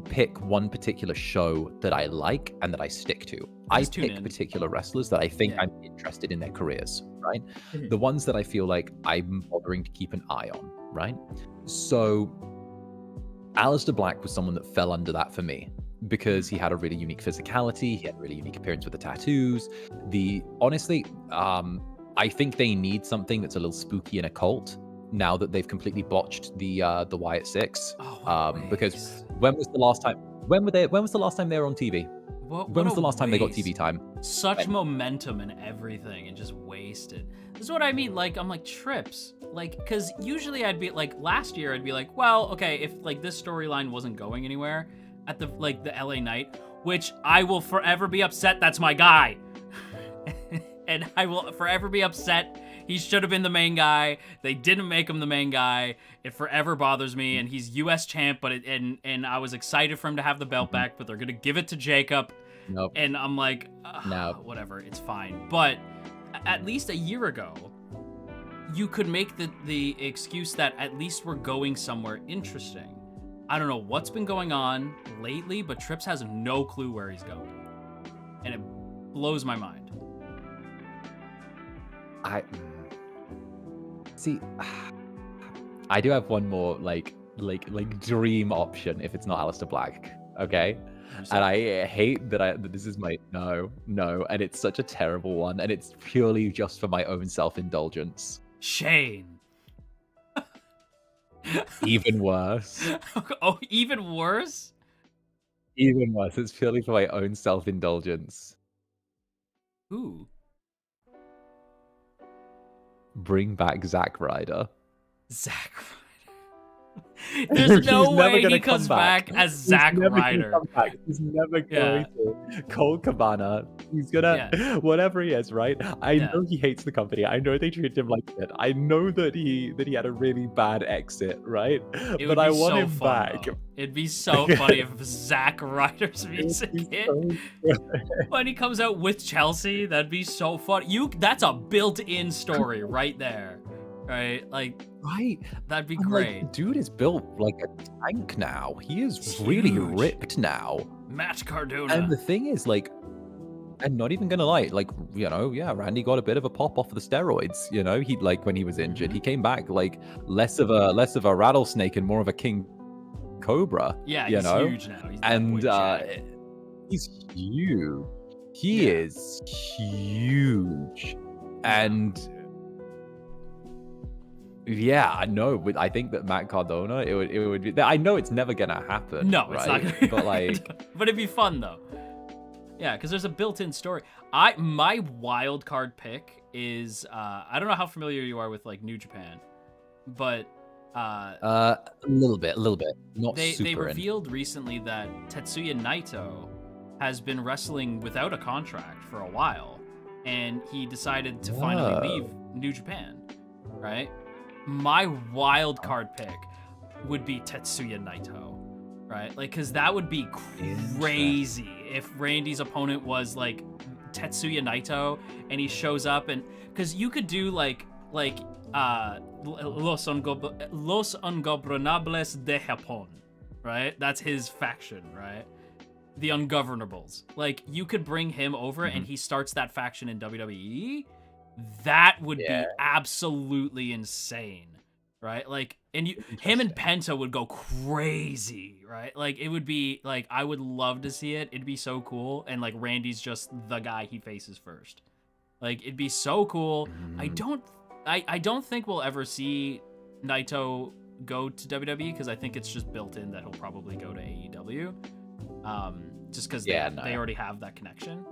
S2: pick one particular show that I like and that I stick to. I pick particular wrestlers that I think I'm interested in their careers, right? The ones that I feel like I'm bothering to keep an eye on, right? So Aleister Black was someone that fell under that for me because he had a really unique physicality. He had a really unique appearance with the tattoos. Honestly, I think they need something that's a little spooky and occult now that they've completely botched the Wyatt Six. Because when was the last time? When was the last time they were on TV? When was the last time they got TV time?
S1: Such momentum and everything, and just wasted. This is what I mean. Like, I'm like, trips. Like, because usually I'd be like, last year I'd be like, well, okay, if like this storyline wasn't going anywhere at the LA Knight, which I will forever be upset. That's my guy, and I will forever be upset. He should have been the main guy. They didn't make him the main guy. It forever bothers me. And he's U.S. champ, but and I was excited for him to have the belt back, but they're gonna give it to Jacob.
S2: Nope.
S1: And I'm like, whatever, it's fine. But at least a year ago, you could make the excuse that at least we're going somewhere interesting. I don't know what's been going on lately, but Trips has no clue where he's going, and it blows my mind.
S2: I do have one more like dream option if it's not Aleister Black, okay? And I hate that this is my no, and it's such a terrible one, and it's purely just for my own self-indulgence.
S1: Shane.
S2: Even worse.
S1: Oh, even worse?
S2: Even worse. It's purely for my own self-indulgence.
S1: Ooh.
S2: bring back Zack Ryder.
S1: Zack Ryder. There's no way he comes back as Zack Ryder.
S2: He's never going to. Cole Cabana. He's gonna whatever he is, right? I know he hates the company. I know they treat him like shit. I know that he had a really bad exit, right? But I want him back.
S1: Though. It'd be so funny if Zack Ryder's music hit. When he comes out with Chelsea, that'd be so funny. That's a built-in story right there. Right? Like,
S2: right.
S1: That'd be great.
S2: Like, dude is built like a tank now. He is really ripped now.
S1: Matt Cardona.
S2: And the thing is, like, I'm not even gonna lie, like, Randy got a bit of a pop off of the steroids. He like when he was injured, he came back like less of a rattlesnake and more of a king cobra.
S1: Yeah, he's huge now.
S2: He's huge. He is huge, and. Yeah, I know. I think that Matt Cardona, it would be. I know it's never gonna happen.
S1: No,
S2: right?
S1: It's not gonna.
S2: But like,
S1: but it'd be fun though. Yeah, because there's a built-in story. My wild card pick is I don't know how familiar you are with like New Japan, but
S2: a little bit, not super.
S1: They revealed recently that Tetsuya Naito has been wrestling without a contract for a while, and he decided to finally leave New Japan, right? My wild card pick would be Tetsuya Naito, right? Like, because that would be crazy if Randy's opponent was like Tetsuya Naito and he shows up, and because you could do like Los Ingobernables de Japón, right? That's his faction, right? The Ungovernables. Like, you could bring him over and he starts that faction in WWE. That would be absolutely insane, right? Like, and him and Penta would go crazy, right? Like, it would be like, I would love to see it. It'd be so cool. And like, Randy's just the guy he faces first. Like, it'd be so cool. I don't think we'll ever see Naito go to WWE, because I think it's just built in that he'll probably go to AEW. Just because they already have that connection.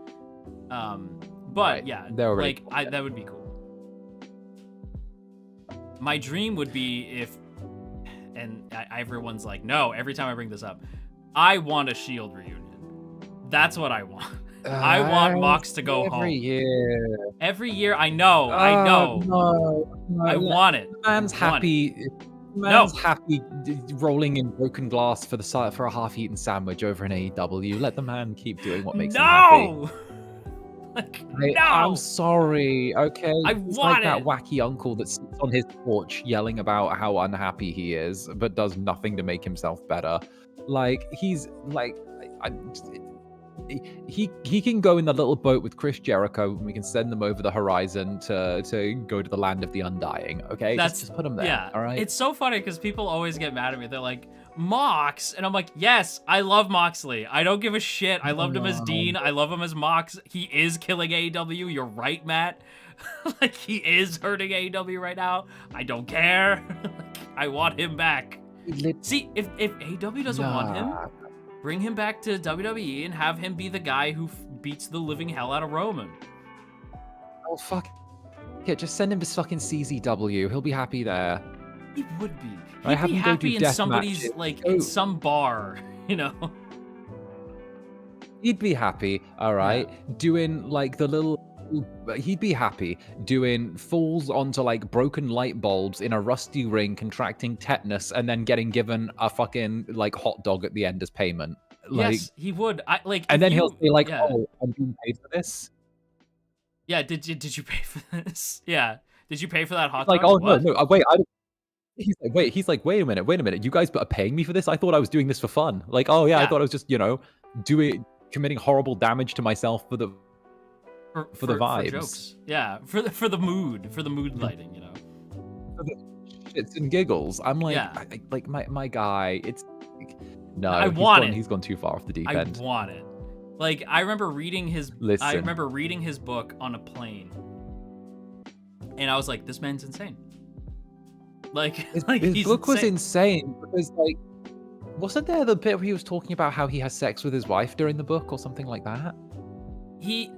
S1: But that would be cool. My dream would be if, and everyone's like, no, every time I bring this up, I want a Shield reunion. That's what I want. I want Mox to go home. Every year, I know.
S2: No,
S1: I want it.
S2: Man's happy. Man's happy rolling in broken glass for a half-eaten sandwich over an AEW. Let the man keep doing what makes him happy.
S1: Like,
S2: I'm sorry, okay?
S1: I
S2: it's
S1: want
S2: like that wacky uncle that sits on his porch yelling about how unhappy he is, but does nothing to make himself better. Like, he's like, he can go in the little boat with Chris Jericho, and we can send them over the horizon to go to the land of the undying. Okay, just put him there.
S1: Yeah,
S2: all right.
S1: It's so funny because people always get mad at me. They're like, Mox, and I'm like, yes, I love Moxley. I don't give a shit. I loved him as Dean. I love him as Mox. He is killing AEW. You're right, Matt. Like, he is hurting AEW right now. I don't care. I want him back. See, if AEW doesn't want him, bring him back to WWE and have him be the guy who beats the living hell out of Roman.
S2: Oh, fuck. Yeah, just send him to fucking CZW. He'll be happy there.
S1: He would be. He'd be happy in somebody's, in some bar, you know?
S2: He'd be happy, all right, doing, like, the little... He'd be happy doing falls onto, like, broken light bulbs in a rusty ring, contracting tetanus, and then getting given a fucking, like, hot dog at the end as payment. Like,
S1: yes, he would.
S2: And then he'll say, like, oh, I'm being paid for this?
S1: Yeah, did you pay for this? Yeah. Did you pay for that hot
S2: dog?
S1: Like, oh,
S2: no, wait, I don't... He's like, wait a minute. You guys are paying me for this? I thought I was doing this for fun. Like, oh yeah. I thought I was just, committing horrible damage to myself for the vibes.
S1: For jokes. Yeah, for the mood lighting, you know.
S2: For the shits and giggles. I'm like, like my guy. It's no. He's gone too far off the deep end.
S1: I want it. Like, I remember reading his book on a plane, and I was like, this man's insane. Like,
S2: his book was insane because, like, wasn't there the bit where he was talking about how he has sex with his wife during the book or something like that?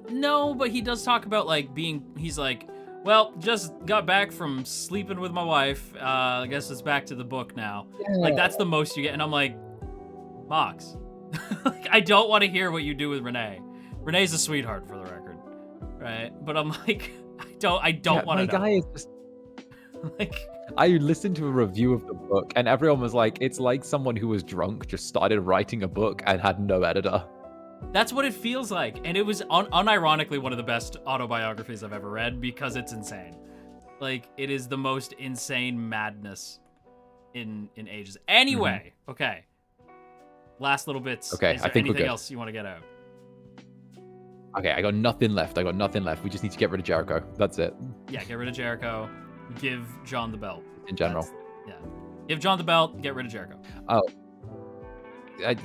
S1: No, but he does talk about, like, he's like, Well, just got back from sleeping with my wife. I guess it's back to the book now.
S2: Yeah.
S1: Like, that's the most you get. And I'm like, Mox, like, I don't want to hear what you do with Renee. Renee's a sweetheart, for the record. Right? But I'm like, I don't want to know.
S2: My guy is just...
S1: Like...
S2: I listened to a review of the book, and everyone was like, it's like someone who was drunk just started writing a book and had no editor.
S1: That's what it feels like. And it was unironically one of the best autobiographies I've ever read because it's insane. Like, it is the most insane madness in ages. Anyway, okay. Last little bits.
S2: Okay,
S1: Is
S2: I
S1: there
S2: think we're
S1: anything
S2: good.
S1: else you want to get out?
S2: Okay, I got nothing left. We just need to get rid of Jericho. That's it.
S1: Yeah, get rid of Jericho. Give John the belt.
S2: In general.
S1: Yeah. Give John the belt, get rid of Jericho.
S2: Oh.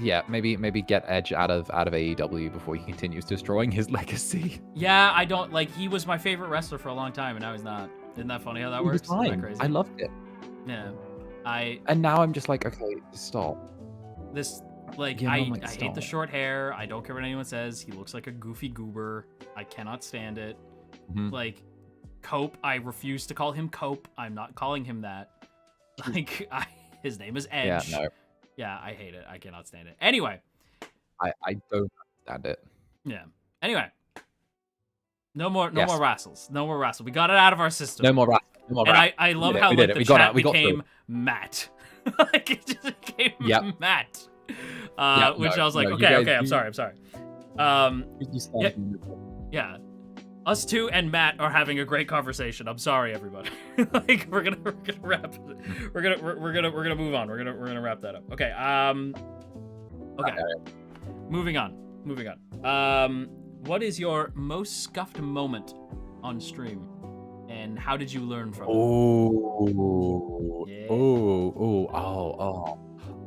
S2: Yeah, maybe get Edge out of AEW before he continues destroying his legacy.
S1: Yeah, I don't like. He was my favorite wrestler for a long time, and now he's not. Isn't that funny how that works? Isn't that crazy?
S2: I loved it.
S1: Yeah,
S2: And now I'm just like, okay, stop.
S1: This like
S2: Yeah,
S1: I
S2: stop.
S1: hate the short hair. I don't care what anyone says. He looks like a goofy goober. I cannot stand it. Like Cope, I refuse to call him Cope. I'm not calling him that. Like his name is Edge.
S2: Yeah, no.
S1: Yeah, I hate it. I cannot stand it. Anyway.
S2: I don't understand it.
S1: Yeah. Anyway. No more wrestles. No more wrestles. We got it out of our system.
S2: No more wrestles.
S1: And I love how like the chat became Matt. Like it just became Matt. Which I was like, okay, I'm sorry. Yeah. Us two and Matt are having a great conversation. I'm sorry, everybody. Like we're gonna wrap it. We're gonna move on. We're gonna wrap that up. Okay. Okay. Moving on. What is your most scuffed moment on stream, and how did you learn from it?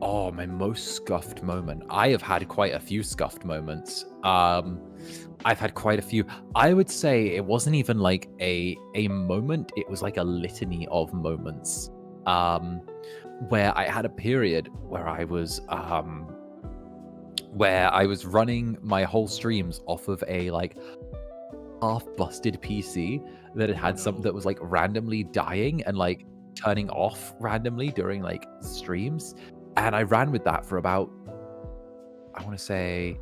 S2: Oh, my most scuffed moment. I have had quite a few scuffed moments. I've had quite a few. I would say it wasn't even like a moment. It was like a litany of moments. Where I had a period where I was running my whole streams off of a like half busted PC that had something that was like randomly dying and like turning off randomly during like streams. And I ran with that for about, I want to say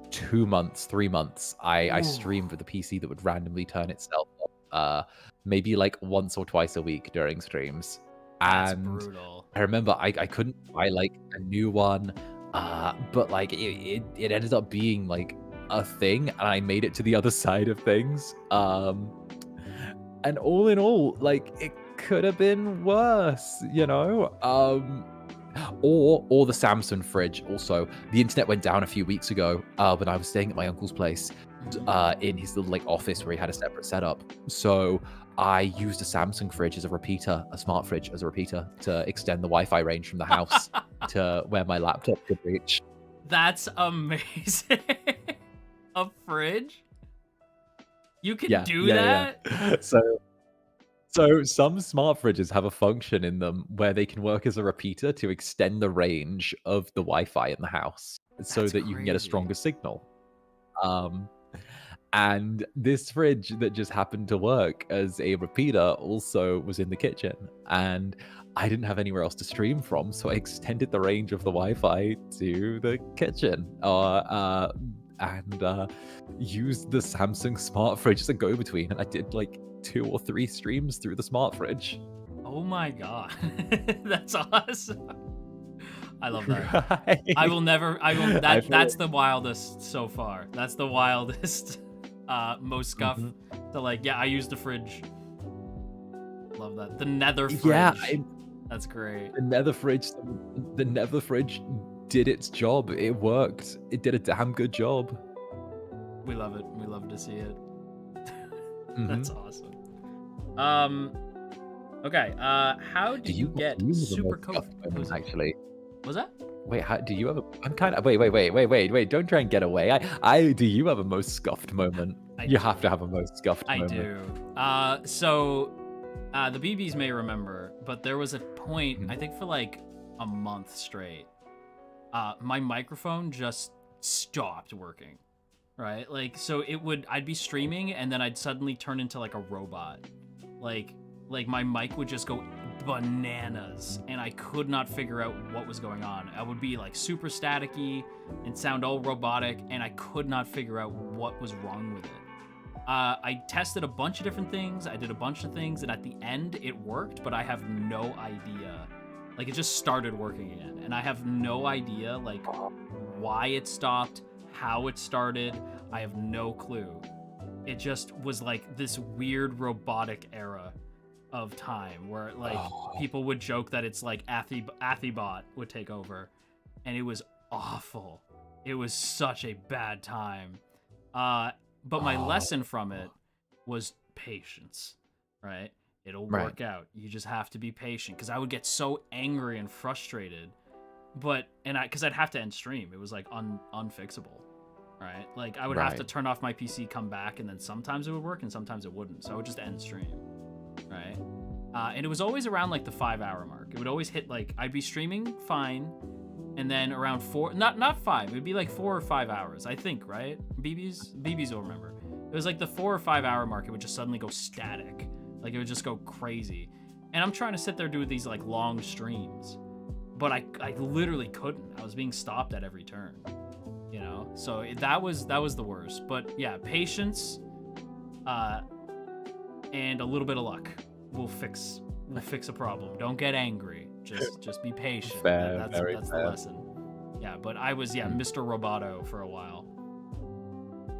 S2: 2 months, 3 months. I streamed with a PC that would randomly turn itself off, maybe like once or twice a week during streams.
S1: That's
S2: and
S1: brutal.
S2: I remember I couldn't buy like a new one, but like it ended up being like a thing, and I made it to the other side of things. And all in all, like it could have been worse, you know. Or the Samsung fridge. Also, the internet went down a few weeks ago when I was staying at my uncle's place in his little like office where he had a separate setup. So I used a Samsung fridge as a repeater, a smart fridge as a repeater to extend the Wi-Fi range from the house to where my laptop could reach.
S1: That's amazing. A fridge? You can do that?
S2: Yeah. So some smart fridges have a function in them where they can work as a repeater to extend the range of the Wi-Fi in the house so that you can get a stronger signal. And this fridge that just happened to work as a repeater also was in the kitchen, and I didn't have anywhere else to stream from, so I extended the range of the Wi-Fi to the kitchen and used the Samsung smart fridge as a go-between, and I did like 2 or 3 streams through the smart fridge.
S1: Oh my god. That's awesome. I love that.
S2: Right?
S1: That's the wildest so far. That's the wildest most scuff. So like, yeah, I used the fridge. Love that. The nether fridge. Yeah, that's great.
S2: The nether fridge did its job. It worked. It did a damn good job.
S1: We love it. We love to see it. That's awesome. Okay. How do you get super coat?
S2: Actually,
S1: was that?
S2: Wait, how do you have a? I'm kind of wait! Don't try and get away. I do you have a most scuffed moment? You have to have a most scuffed moment.
S1: I do. So, the BBs may remember, but there was a point I think for like a month straight. My microphone just stopped working. right? Like, so I'd be streaming and then I'd suddenly turn into like a robot. Like my mic would just go bananas and I could not figure out what was going on. I would be like super staticky and sound all robotic, and I could not figure out what was wrong with it. I tested a bunch of different things. I did a bunch of things, and at the end it worked, but I have no idea. Like, it just started working again, and I have no idea like why it stopped, how it started. I have no clue. It just was like this weird robotic era of time where like people would joke that it's like Athibot would take over, and it was awful. It was such a bad time. But my lesson from it was patience, right? It'll work out. You just have to be patient, because I would get so angry and frustrated, because I'd have to end stream. It was like unfixable, right? Like I would have to turn off my PC, come back, and then sometimes it would work and sometimes it wouldn't. So I would just end stream, right? And it was always around like the 5-hour mark. It would always hit like, I'd be streaming fine, and then around 4, not 5, it would be like 4 or 5 hours, I think, right? BBs will remember. It was like the 4 or 5 hour mark, it would just suddenly go static. Like, it would just go crazy. And I'm trying to sit there do these like long streams, but I literally couldn't. I was being stopped at every turn, you know? So that was the worst. But yeah, patience and a little bit of luck will fix a problem. Don't get angry. Just be patient. That's the lesson. Yeah, but I was Mr. Roboto for a while.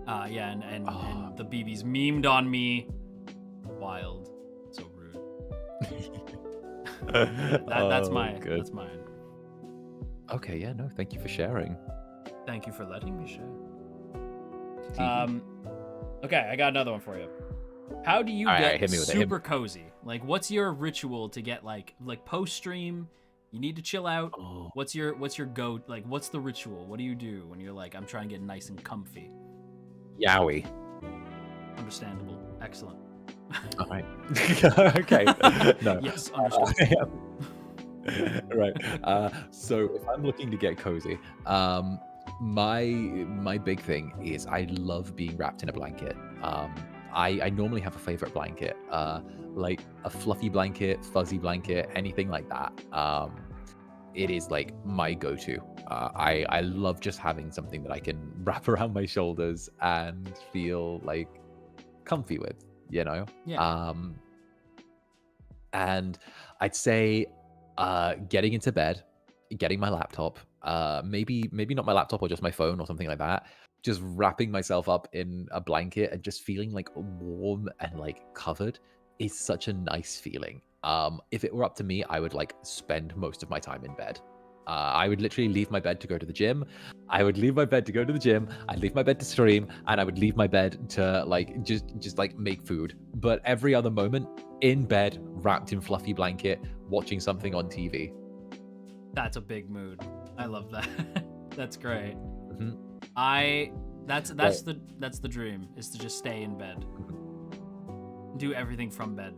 S1: And the BBs memed on me. Wild. So rude. That's mine.
S2: Good.
S1: That's mine.
S2: Okay, yeah, no, thank you for sharing.
S1: Thank you for letting me share. Okay, I got another one for you. How do you get super cozy? Like, what's your ritual to get like post stream? You need to chill out. What's your go? Like, what's the ritual? What do you do when you're like, I'm trying to get nice and comfy?
S2: Yowie.
S1: Understandable. Excellent.
S2: All right. Okay. No.
S1: Yes, understandable.
S2: Right. So if I'm looking to get cozy, my big thing is I love being wrapped in a blanket. I normally have a favorite blanket, like a fluffy blanket, fuzzy blanket, anything like that. It is like my go-to. I love just having something that I can wrap around my shoulders and feel like comfy with, you know?
S1: Yeah.
S2: And I'd say getting into bed, getting my laptop, maybe not my laptop or just my phone or something like that, just wrapping myself up in a blanket and just feeling like warm and like covered is such a nice feeling. If it were up to me, I would like spend most of my time in bed. I would literally leave my bed to go to the gym. I would leave my bed to go to the gym. I'd leave my bed to stream, and I would leave my bed to like just like make food. But every other moment in bed, wrapped in fluffy blanket, watching something on TV.
S1: That's a big mood. I love that. That's great.
S2: Mm-hmm.
S1: That's the dream, is to just stay in bed. Do everything from bed.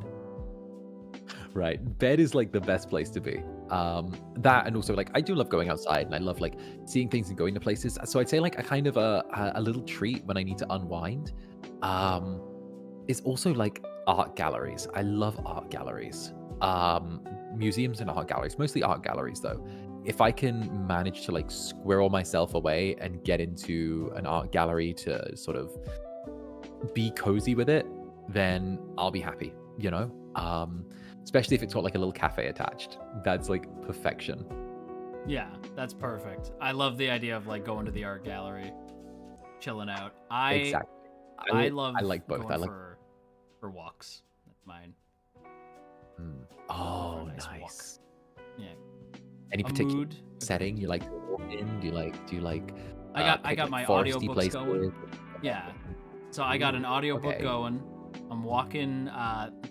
S2: Right. Bed is like the best place to be. That, and also like I do love going outside, and I love like seeing things and going to places. So I'd say like a kind of a little treat when I need to unwind is also like art galleries. I love art galleries. Museums and art galleries, mostly art galleries though. If I can manage to like squirrel myself away and get into an art gallery to sort of be cozy with it, then I'll be happy, you know? Especially if it's got like a little cafe attached. That's like perfection.
S1: Yeah, that's perfect. I love the idea of like going to the art gallery, chilling out.
S2: Exactly.
S1: I
S2: like both.
S1: Going for walks. That's mine.
S2: Oh, nice.
S1: Walk. Yeah.
S2: Any particular setting you like to walk in? Do you like?
S1: I got my audiobooks going. Yeah. So I got an audiobook going. I'm walking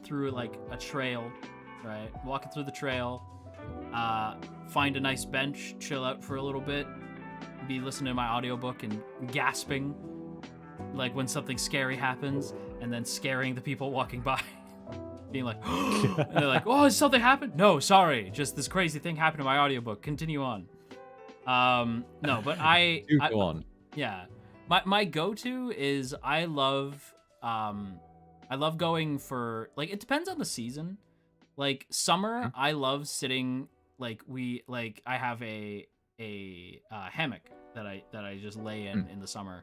S1: through like a trail, right? Walking through the trail, find a nice bench, chill out for a little bit, be listening to my audiobook and gasping like when something scary happens, and then scaring the people walking by. Being like, and they're like, oh, did something happen? No, sorry, just this crazy thing happened in my audiobook. Continue on. No, but
S2: go on.
S1: Yeah. My go-to is I love going for, like, it depends on the season. Like summer, I love sitting, I have a hammock that I just lay in the summer,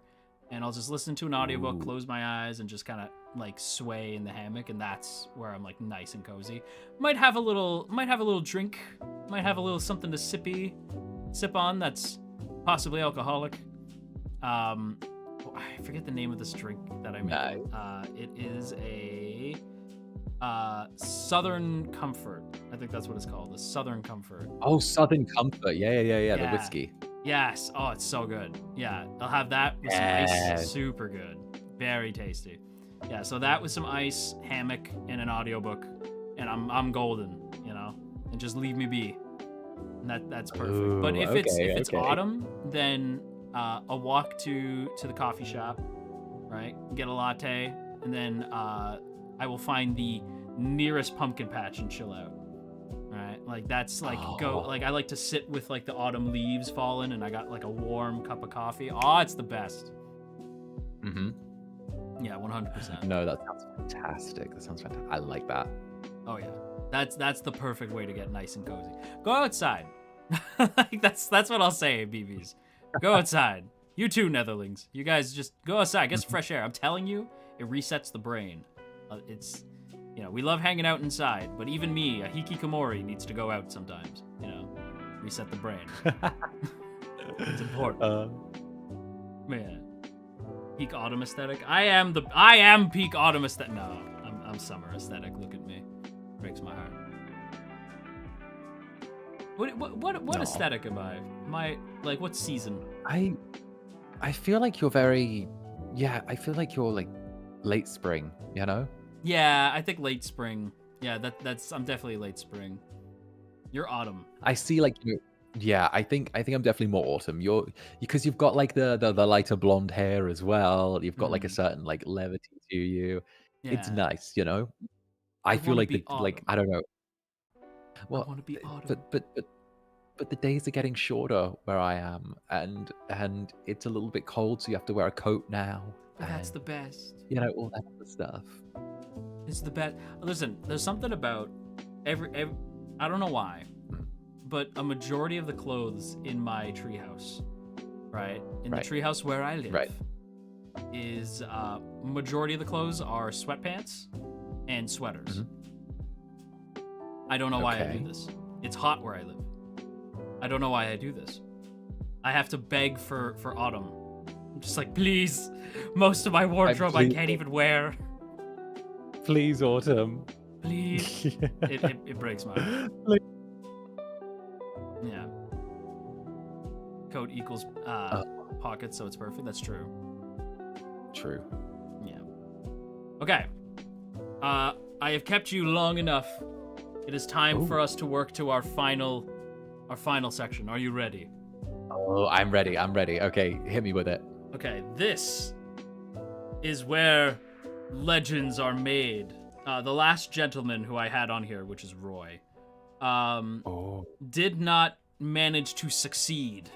S1: and I'll just listen to an audiobook, close my eyes, and just kind of like sway in the hammock, and that's where I'm like nice and cozy. Might have a little drink, might have a little something to sip on that's possibly alcoholic. I forget the name of this drink that I make. It is a Southern Comfort. I think that's what it's called. The Southern Comfort.
S2: Oh, Southern Comfort. Yeah. The whiskey.
S1: Yes. Oh, it's so good. Yeah, I'll have that with some ice. Super good. Very tasty. Yeah, so that with some ice, hammock, and an audiobook, and I'm golden, you know. And just leave me be. And that's perfect. Ooh, but if it's autumn, then a walk to the coffee shop, right? Get a latte, and then I will find the nearest pumpkin patch and chill out. Right? Like that's like I like to sit with like the autumn leaves falling, and I got like a warm cup of coffee. Oh, it's the best.
S2: Mm-hmm.
S1: Yeah, 100%.
S2: No, that sounds fantastic. I like that.
S1: Oh yeah. That's the perfect way to get nice and cozy. Go outside. Like that's what I'll say, BBs. Go outside. You too, Netherlings. You guys just go outside, get some fresh air. I'm telling you, it resets the brain. It's, you know, we love hanging out inside, but even me, a hikikomori, needs to go out sometimes. You know, reset the brain. It's important. Man, peak autumn aesthetic. I am peak autumn aesthetic. No, I'm summer aesthetic. Look at me, breaks my heart. What aesthetic am I? Am I like what season?
S2: I feel like you're very, I feel like you're like late spring. You know.
S1: Yeah, I think late spring. Yeah, that's I'm definitely late spring. You're autumn.
S2: I see like you. Yeah, I think I'm definitely more autumn. Because you've got like the lighter blonde hair as well. You've got like a certain like levity to you. Yeah. It's nice, you know. I feel like I don't know. Well, I want to be autumn. But the days are getting shorter where I am, and it's a little bit cold, so you have to wear a coat now.
S1: That's the best.
S2: You know, all that other stuff.
S1: It's the best. Listen, there's something about every I don't know why, but a majority of the clothes in my treehouse, right? In the treehouse where I live, is majority of the clothes are sweatpants and sweaters. Mm-hmm. I don't know why I do this. It's hot where I live. I don't know why I do this. I have to beg for autumn. I'm just like, please, most of my wardrobe I can't even wear.
S2: Please, autumn.
S1: Please. It breaks my heart. Yeah. Coat equals pockets, so it's perfect. That's true.
S2: True.
S1: Yeah. Okay. I have kept you long enough. It is time for us to work to our final section. Are you ready?
S2: Oh, I'm ready. Okay, hit me with it.
S1: Okay, this is where legends are made. The last gentleman who I had on here, which is Roy, did not manage to succeed.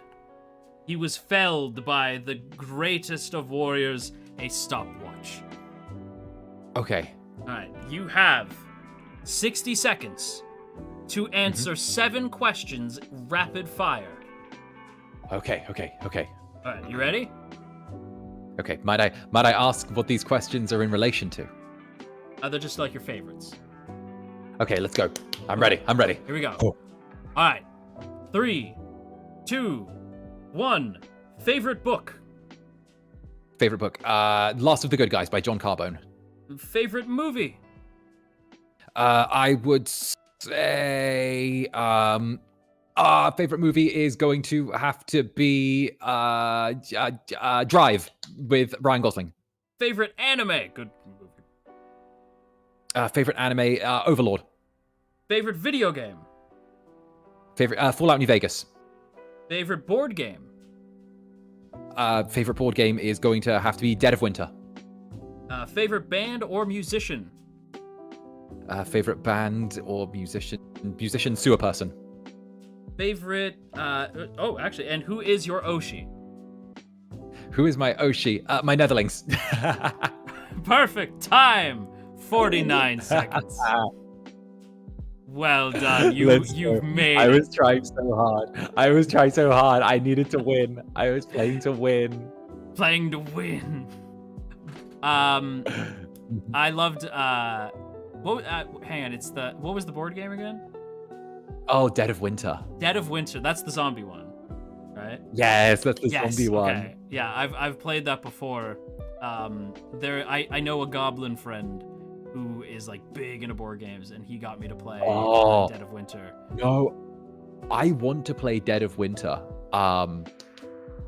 S1: He was felled by the greatest of warriors, a stopwatch.
S2: Okay.
S1: All right, you have 60 seconds to answer 7 questions rapid fire.
S2: Okay.
S1: All right, you ready?
S2: Okay, might I ask what these questions are in relation to?
S1: They're just like your favorites.
S2: Okay, let's go. I'm ready.
S1: Here we go. All right. 3, 2, 1. Favorite book?
S2: Last of the Good Guys by John Carbone.
S1: Favorite movie?
S2: I would say favorite movie is going to have to be Drive with Ryan Gosling.
S1: Favorite anime? Good movie.
S2: Favorite anime, Overlord.
S1: Favorite video game?
S2: Favorite Fallout New Vegas.
S1: Favorite board game?
S2: Favorite board game is going to have to be Dead of Winter.
S1: Favorite band or musician?
S2: Favorite band or musician, Sewer Person.
S1: Favorite, and who is your Oshi?
S2: Who is my Oshi? My Netherlings.
S1: Perfect time. 49 seconds. Well done. You've made
S2: I
S1: it.
S2: was trying so hard. I needed to win. I was playing to win.
S1: Playing to win. I loved hang on, what was the board game again?
S2: Oh, Dead of Winter.
S1: Dead of Winter. That's the zombie one, right?
S2: Yes, that's the zombie one.
S1: Okay. Yeah, I've played that before. I know a goblin friend who is like big into board games, and he got me to play Dead of Winter.
S2: No, I want to play Dead of Winter.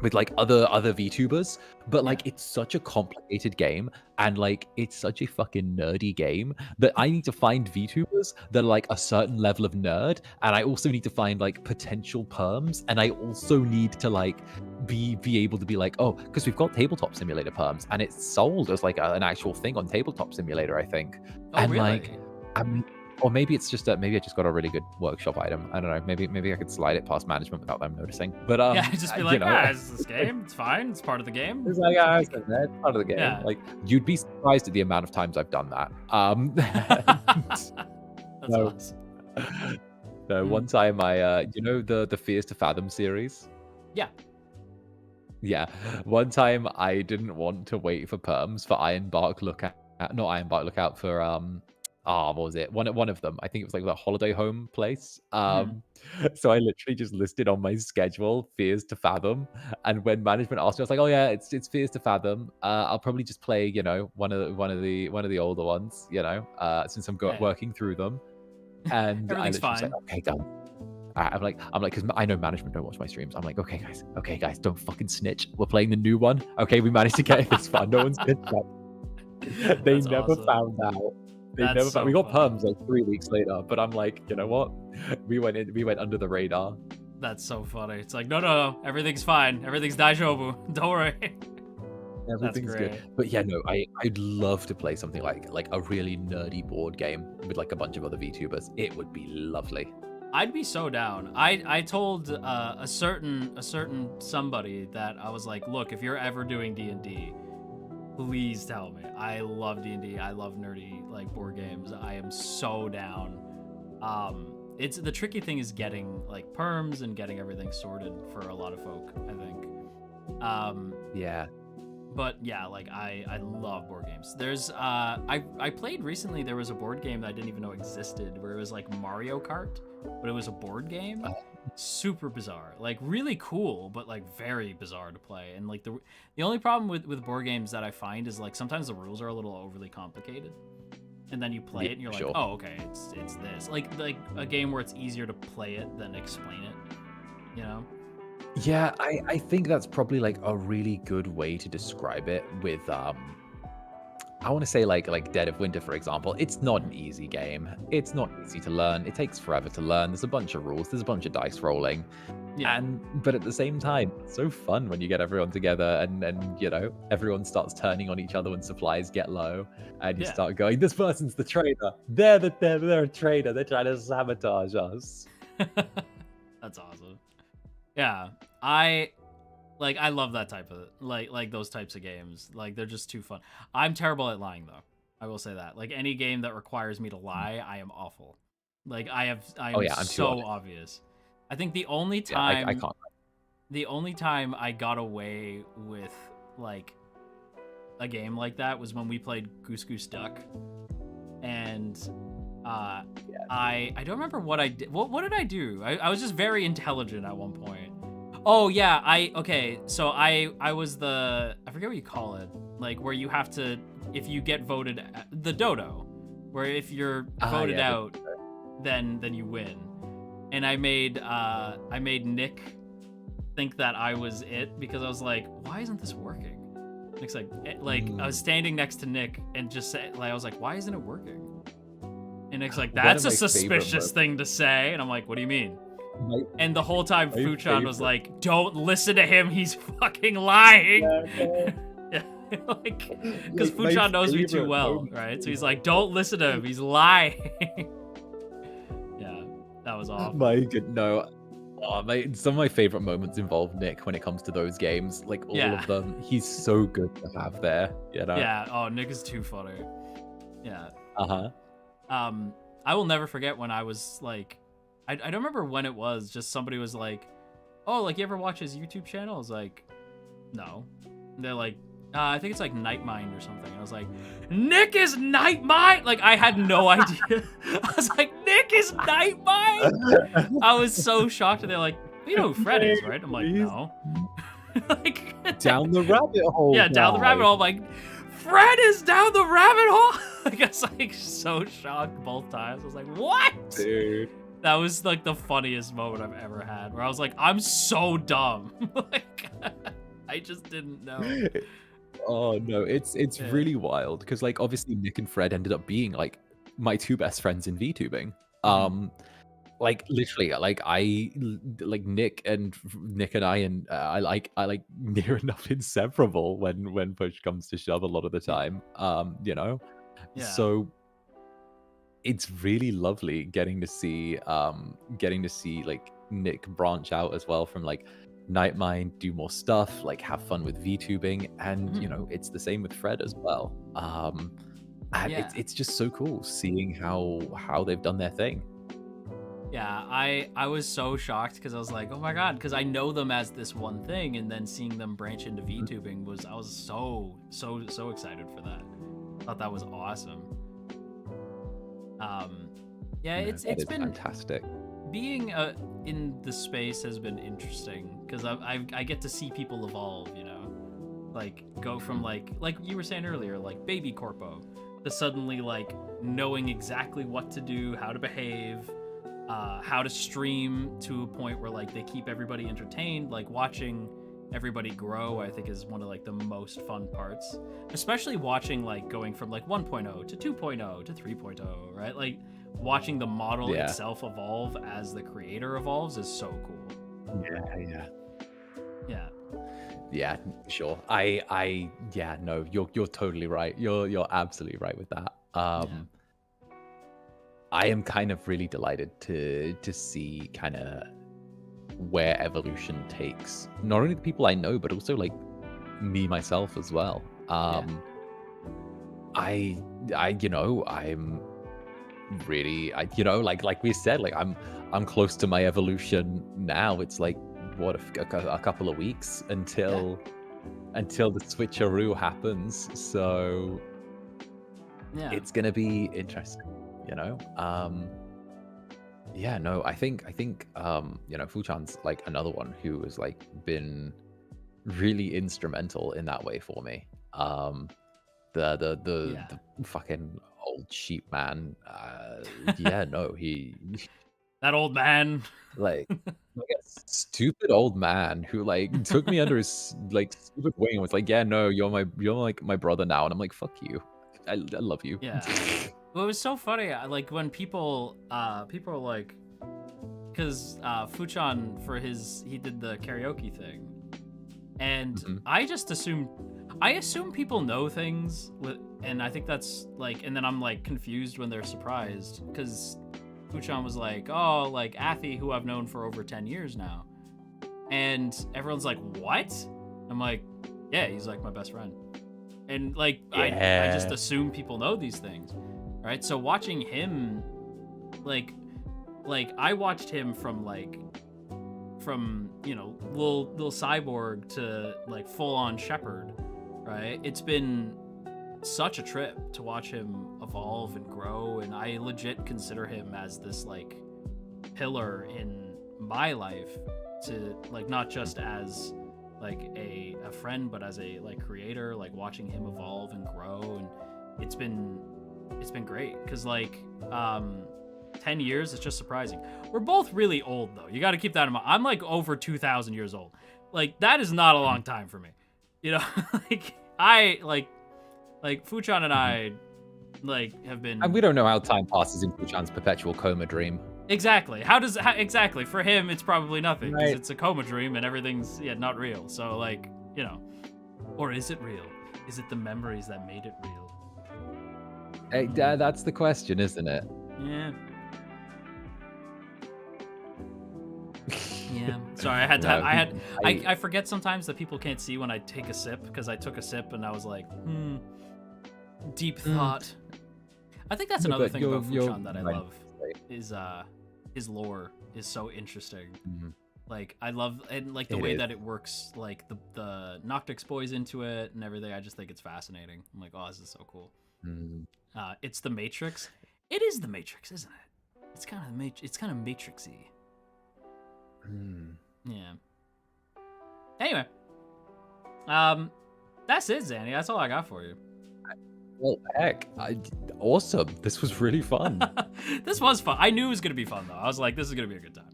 S2: With like other VTubers, but like it's such a complicated game, and like it's such a fucking nerdy game that I need to find VTubers that are like a certain level of nerd, and I also need to find like potential perms, and I also need to like be able to be like, oh, because we've got Tabletop Simulator perms, and it's sold as like an actual thing on Tabletop Simulator, I think.
S1: Oh,
S2: and
S1: really?
S2: like, or maybe it's just maybe I just got a really good workshop item. I don't know. Maybe I could slide it past management without them noticing. But
S1: yeah, just be like, it's this game. It's fine. It's part of the game.
S2: It's like, it's part of the game.
S1: Yeah.
S2: Like, you'd be surprised at the amount of times I've done that.
S1: That's awesome.
S2: No, one time I, the Fears to Fathom series.
S1: Yeah.
S2: Yeah. One time I didn't want to wait for perms for Ironbark Lookout. Not Ironbark Lookout for what was it? One of them. I think it was like the holiday home place. So I literally just listed on my schedule Fears to Fathom, and when management asked me, I was like, "Oh yeah, it's Fears to Fathom. I'll probably just play, one of the older ones, since I'm working through them." And I literally was like, "Okay, done." I'm like, because I know management don't watch my streams. I'm like, okay, guys, don't fucking snitch. We're playing the new one. Okay, we managed to get it this far. No one's snitched yet. They never found out. We got perms like 3 weeks later, but I'm like, you know what? We went under the radar.
S1: That's so funny. It's like, no, everything's fine. Everything's daijoubu. Don't worry.
S2: Everything's good. But yeah, no, I'd love to play something like a really nerdy board game with like a bunch of other VTubers. It would be lovely.
S1: I'd be so down. I told a certain somebody that I was like, look, if you're ever doing D&D, please tell me. I love D&D. I love nerdy like board games. I am so down. It's the tricky thing is getting like perms and getting everything sorted for a lot of folk, I think.
S2: Yeah.
S1: But yeah, like I love board games. There's I played recently. There was a board game that I didn't even know existed, where it was like Mario Kart, but it was a board game. Super bizarre, like really cool, but like very bizarre to play. And like the only problem with board games that I find is like sometimes the rules are a little overly complicated, and then you play it and you're like, oh, okay, it's this. Like a game where it's easier to play it than explain it, you know?
S2: Yeah, I think that's probably like a really good way to describe it with I want to say like Dead of Winter, for example. It's not an easy game. It's not easy to learn. It takes forever to learn. There's a bunch of rules. There's a bunch of dice rolling. Yeah. But at the same time, it's so fun when you get everyone together and everyone starts turning on each other when supplies get low, and you start going, this person's the traitor. They're a traitor. They're trying to sabotage us.
S1: That's awesome. Yeah, I love that type of like those types of games. Like they're just too fun. I'm terrible at lying though. I will say that. Like any game that requires me to lie, I am awful. Like I'm so obvious. I think the only time
S2: I can't.
S1: The only time I got away with like a game like that was when we played Goose Goose Duck, and I don't remember what I did. What did I do? I was just very intelligent at one point. Oh yeah, so I was I forget what you call it, like where you have to, if you get voted, the dodo, where if you're voted out, then you win. And I made Nick think that I was it, because I was like, why isn't this working? Nick's like I was standing next to Nick and just said, like, I was like, why isn't it working? And Nick's like, that's a suspicious thing to say. And I'm like, what do you mean? And the whole time Fuchan was like, don't listen to him, he's fucking lying. Yeah, like, because Fuchan knows me too well, right? So he's like, don't listen to him, he's lying. Yeah, that was awful.
S2: My good, no. Oh, some of my favorite moments involve Nick when it comes to those games. Like all
S1: Yeah.
S2: of them, he's so good to have there. You know?
S1: Yeah. Oh, Nick is too funny. Yeah.
S2: Uh-huh.
S1: I will never forget when I was like, I don't remember when it was. Just somebody was like, "Oh, like you ever watch his YouTube channel?" I was like, "No." And they're like, "I think it's like Nightmind or something." And I was like, "Nick is Nightmind!" Like I had no idea. I was like, "Nick is Nightmind!" I was so shocked. And they're like, "You know who Fred is, right?" I'm like, "No." Like
S2: Down the rabbit hole.
S1: yeah, down the rabbit hole. I'm like, Fred is down the rabbit hole. I guess like so shocked both times. I was like, what?
S2: Dude.
S1: That was like the funniest moment I've ever had, where I was like, I'm so dumb. Like, I just didn't know.
S2: Oh no, it's really wild because like obviously Nick and Fred ended up being like my two best friends in VTubing. Like literally, like Nick and I and I like near enough inseparable when push comes to shove a lot of the time. You know,
S1: Yeah.
S2: so it's really lovely getting to see like Nick branch out as well from like Nightmind, do more stuff, like have fun with VTubing, and you know it's the same with Fred as well. And it's just so cool seeing how they've done their thing.
S1: Yeah, I was so shocked because I was like, oh my god, because I know them as this one thing, and then seeing them branch into VTubing I was so excited for that. Thought that was awesome. Yeah, it's been
S2: fantastic.
S1: Being in the space has been interesting because I get to see people evolve, you know, like go from like you were saying earlier, like baby corpo, to suddenly like knowing exactly what to do, how to behave. How to stream to a point where like they keep everybody entertained. Like watching everybody grow, I think is one of like the most fun parts, especially watching like going from like 1.0 to 2.0 to 3.0, right? Like watching the model itself evolve as the creator evolves is so cool.
S2: Yeah, sure. No, you're totally right. You're absolutely right with that. I am kind of really delighted to see kind of where evolution takes not only the people I know, but also like me myself as well. I you know, I'm really like we said, like I'm close to my evolution now. It's like what a couple of weeks until the switcheroo happens. So it's gonna be interesting. You know, I think you know, Fuchan's like another one who has like been really instrumental in that way for me. The fucking old sheep man. He
S1: that old man,
S2: like a stupid old man who like took me under his like stupid wing and was like, yeah, no, you're like my brother now, and I'm like, fuck you, I love you.
S1: Yeah. Well, it was so funny, like when people are like, because Fuchan he did the karaoke thing, and I assume people know things and I think that's like, and then I'm like confused when they're surprised because Fuchan was like, oh, like Athy, who I've known for over 10 years now, and everyone's like, what? I'm like, yeah, he's like my best friend. And like I just assume people know these things, right? So watching him, like I watched him from you know, little cyborg to like full on shepherd, right? It's been such a trip to watch him evolve and grow, and I legit consider him as this like pillar in my life, to like not just as like a friend, but as a like creator, like watching him evolve and grow. And it's been great because like 10 years is just surprising. We're both really old though, you got to keep that in mind. I'm like over 2,000 years old. Like that is not a long time for me, you know. Like I like Fuchan and I like have been,
S2: and we don't know how time passes in Fuchan's perpetual coma dream.
S1: Exactly. Exactly. For him, it's probably nothing because it's a coma dream and everything's not real. So like, you know, or is it real? Is it the memories that made it real?
S2: Hey, that's the question, isn't it?
S1: Yeah. Yeah. Sorry, I had to.
S2: No,
S1: I forget sometimes that people can't see when I take a sip because I took a sip and I was like, deep thought. I think that's another thing about Fushan that I love is his lore is so interesting. Like I love and like the way that it works, like the Noctix boys into it and everything. I just think it's fascinating. I'm like, oh, this is so cool. It's the Matrix. It is the Matrix, isn't it? It's kind of Matrixy. Yeah. Anyway, that's it, Zanny. That's all I got for you.
S2: Well, heck, awesome. This was really fun.
S1: This was fun. I knew it was gonna be fun though. I was like, this is gonna be a good time.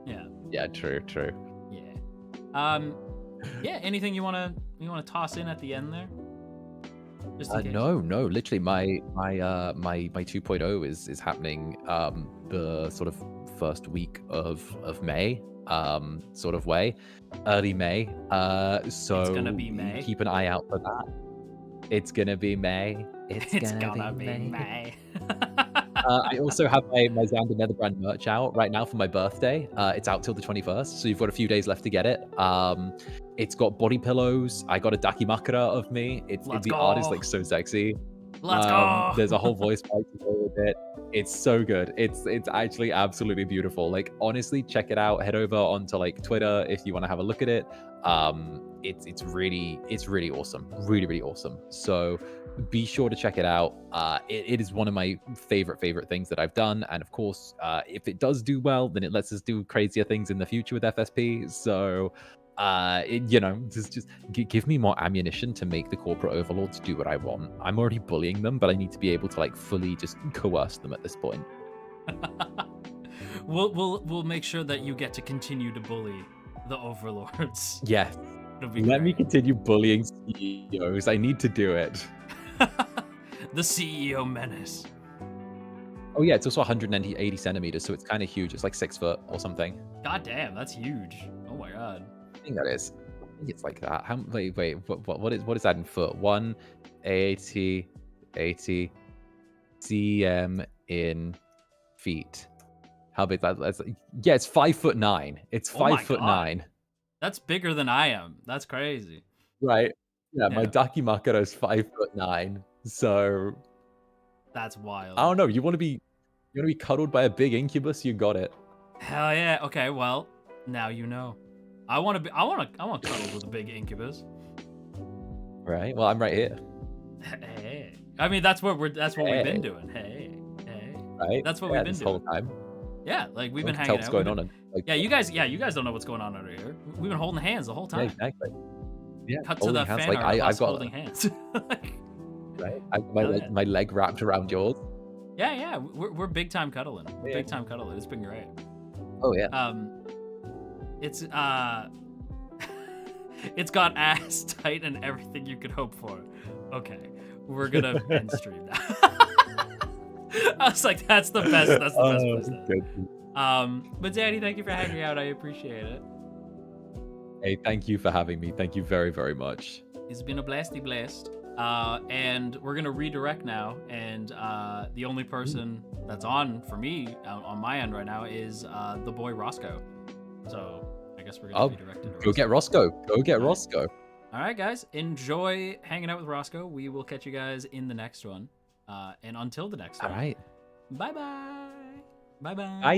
S1: Yeah.
S2: Yeah. True.
S1: Yeah. Yeah. Anything you wanna toss in at the end there? Just in case?
S2: No. Literally, my 2.0 is happening the sort of first week of May, sort of way, early May. So
S1: it's gonna be May.
S2: Keep an eye out for that. It's gonna be May.
S1: It's gonna be May.
S2: I also have my Xander Netherbrand merch out right now for my birthday. It's out till the 21st, so you've got a few days left to get it. It's got body pillows. I got a dakimakura of me. The art is like so sexy.
S1: Let's go.
S2: There's a whole voice fight to go with it. It's so good. It's actually absolutely beautiful. Like honestly, check it out. Head over onto like Twitter if you want to have a look at it. It's really awesome. Really awesome. So be sure to check it out. It is one of my favorite things that I've done, and of course, if it does do well, then it lets us do crazier things in the future with FSP. So just give me more ammunition to make the corporate overlords do what I want. I'm already bullying them, but I need to be able to like fully just coerce them at this point.
S1: We'll make sure that you get to continue to bully the overlords.
S2: Yes. Let me continue bullying CEOs. I need to do it.
S1: The CEO menace.
S2: Oh yeah, it's also 180 centimeters, so it's kind of huge. It's like 6 foot or something.
S1: God damn, that's huge. Oh my god.
S2: I think that is. I think it's like that. Wait. What is that in foot? 180 cm in feet. How big that's? Yeah, it's 5'9". It's 5'9".
S1: That's bigger than I am. That's crazy.
S2: Right. Yeah, my dakimakura is 5'9". So
S1: that's wild.
S2: I don't know. You want to be cuddled by a big incubus? You got it.
S1: Hell yeah. Okay. Well, now you know. I want cuddle with a big incubus.
S2: Right. Well, I'm right here.
S1: Hey. I mean, that's what we've been doing. Hey.
S2: Right.
S1: That's what we've been
S2: this
S1: doing
S2: whole time.
S1: Yeah, like we've been hanging out.
S2: What's going on? Like,
S1: you guys don't know what's going on over here. We've been holding hands the whole time.
S2: Yeah, exactly. Yeah.
S1: Cut to the fan art of us holding hands.
S2: Right. My leg wrapped around yours.
S1: Yeah. We're big time cuddling. Big time cuddling. It's been great.
S2: Oh yeah.
S1: It's it's got ass tight and everything you could hope for. Okay, we're gonna end stream now. I was like, that's the best. That's the best place. But Danny, thank you for hanging out. I appreciate it.
S2: Hey, thank you for having me. Thank you very, very much.
S1: It's been a blasty blast. And we're gonna redirect now, and the only person that's on for me on my end right now is the boy Roscoe. So I guess we're gonna redirect it.
S2: Go get Roscoe. Go get Roscoe.
S1: All right, guys, enjoy hanging out with Roscoe. We will catch you guys in the next one. And until the next one.
S2: All right.
S1: Bye-bye. Bye-bye.
S2: Bye.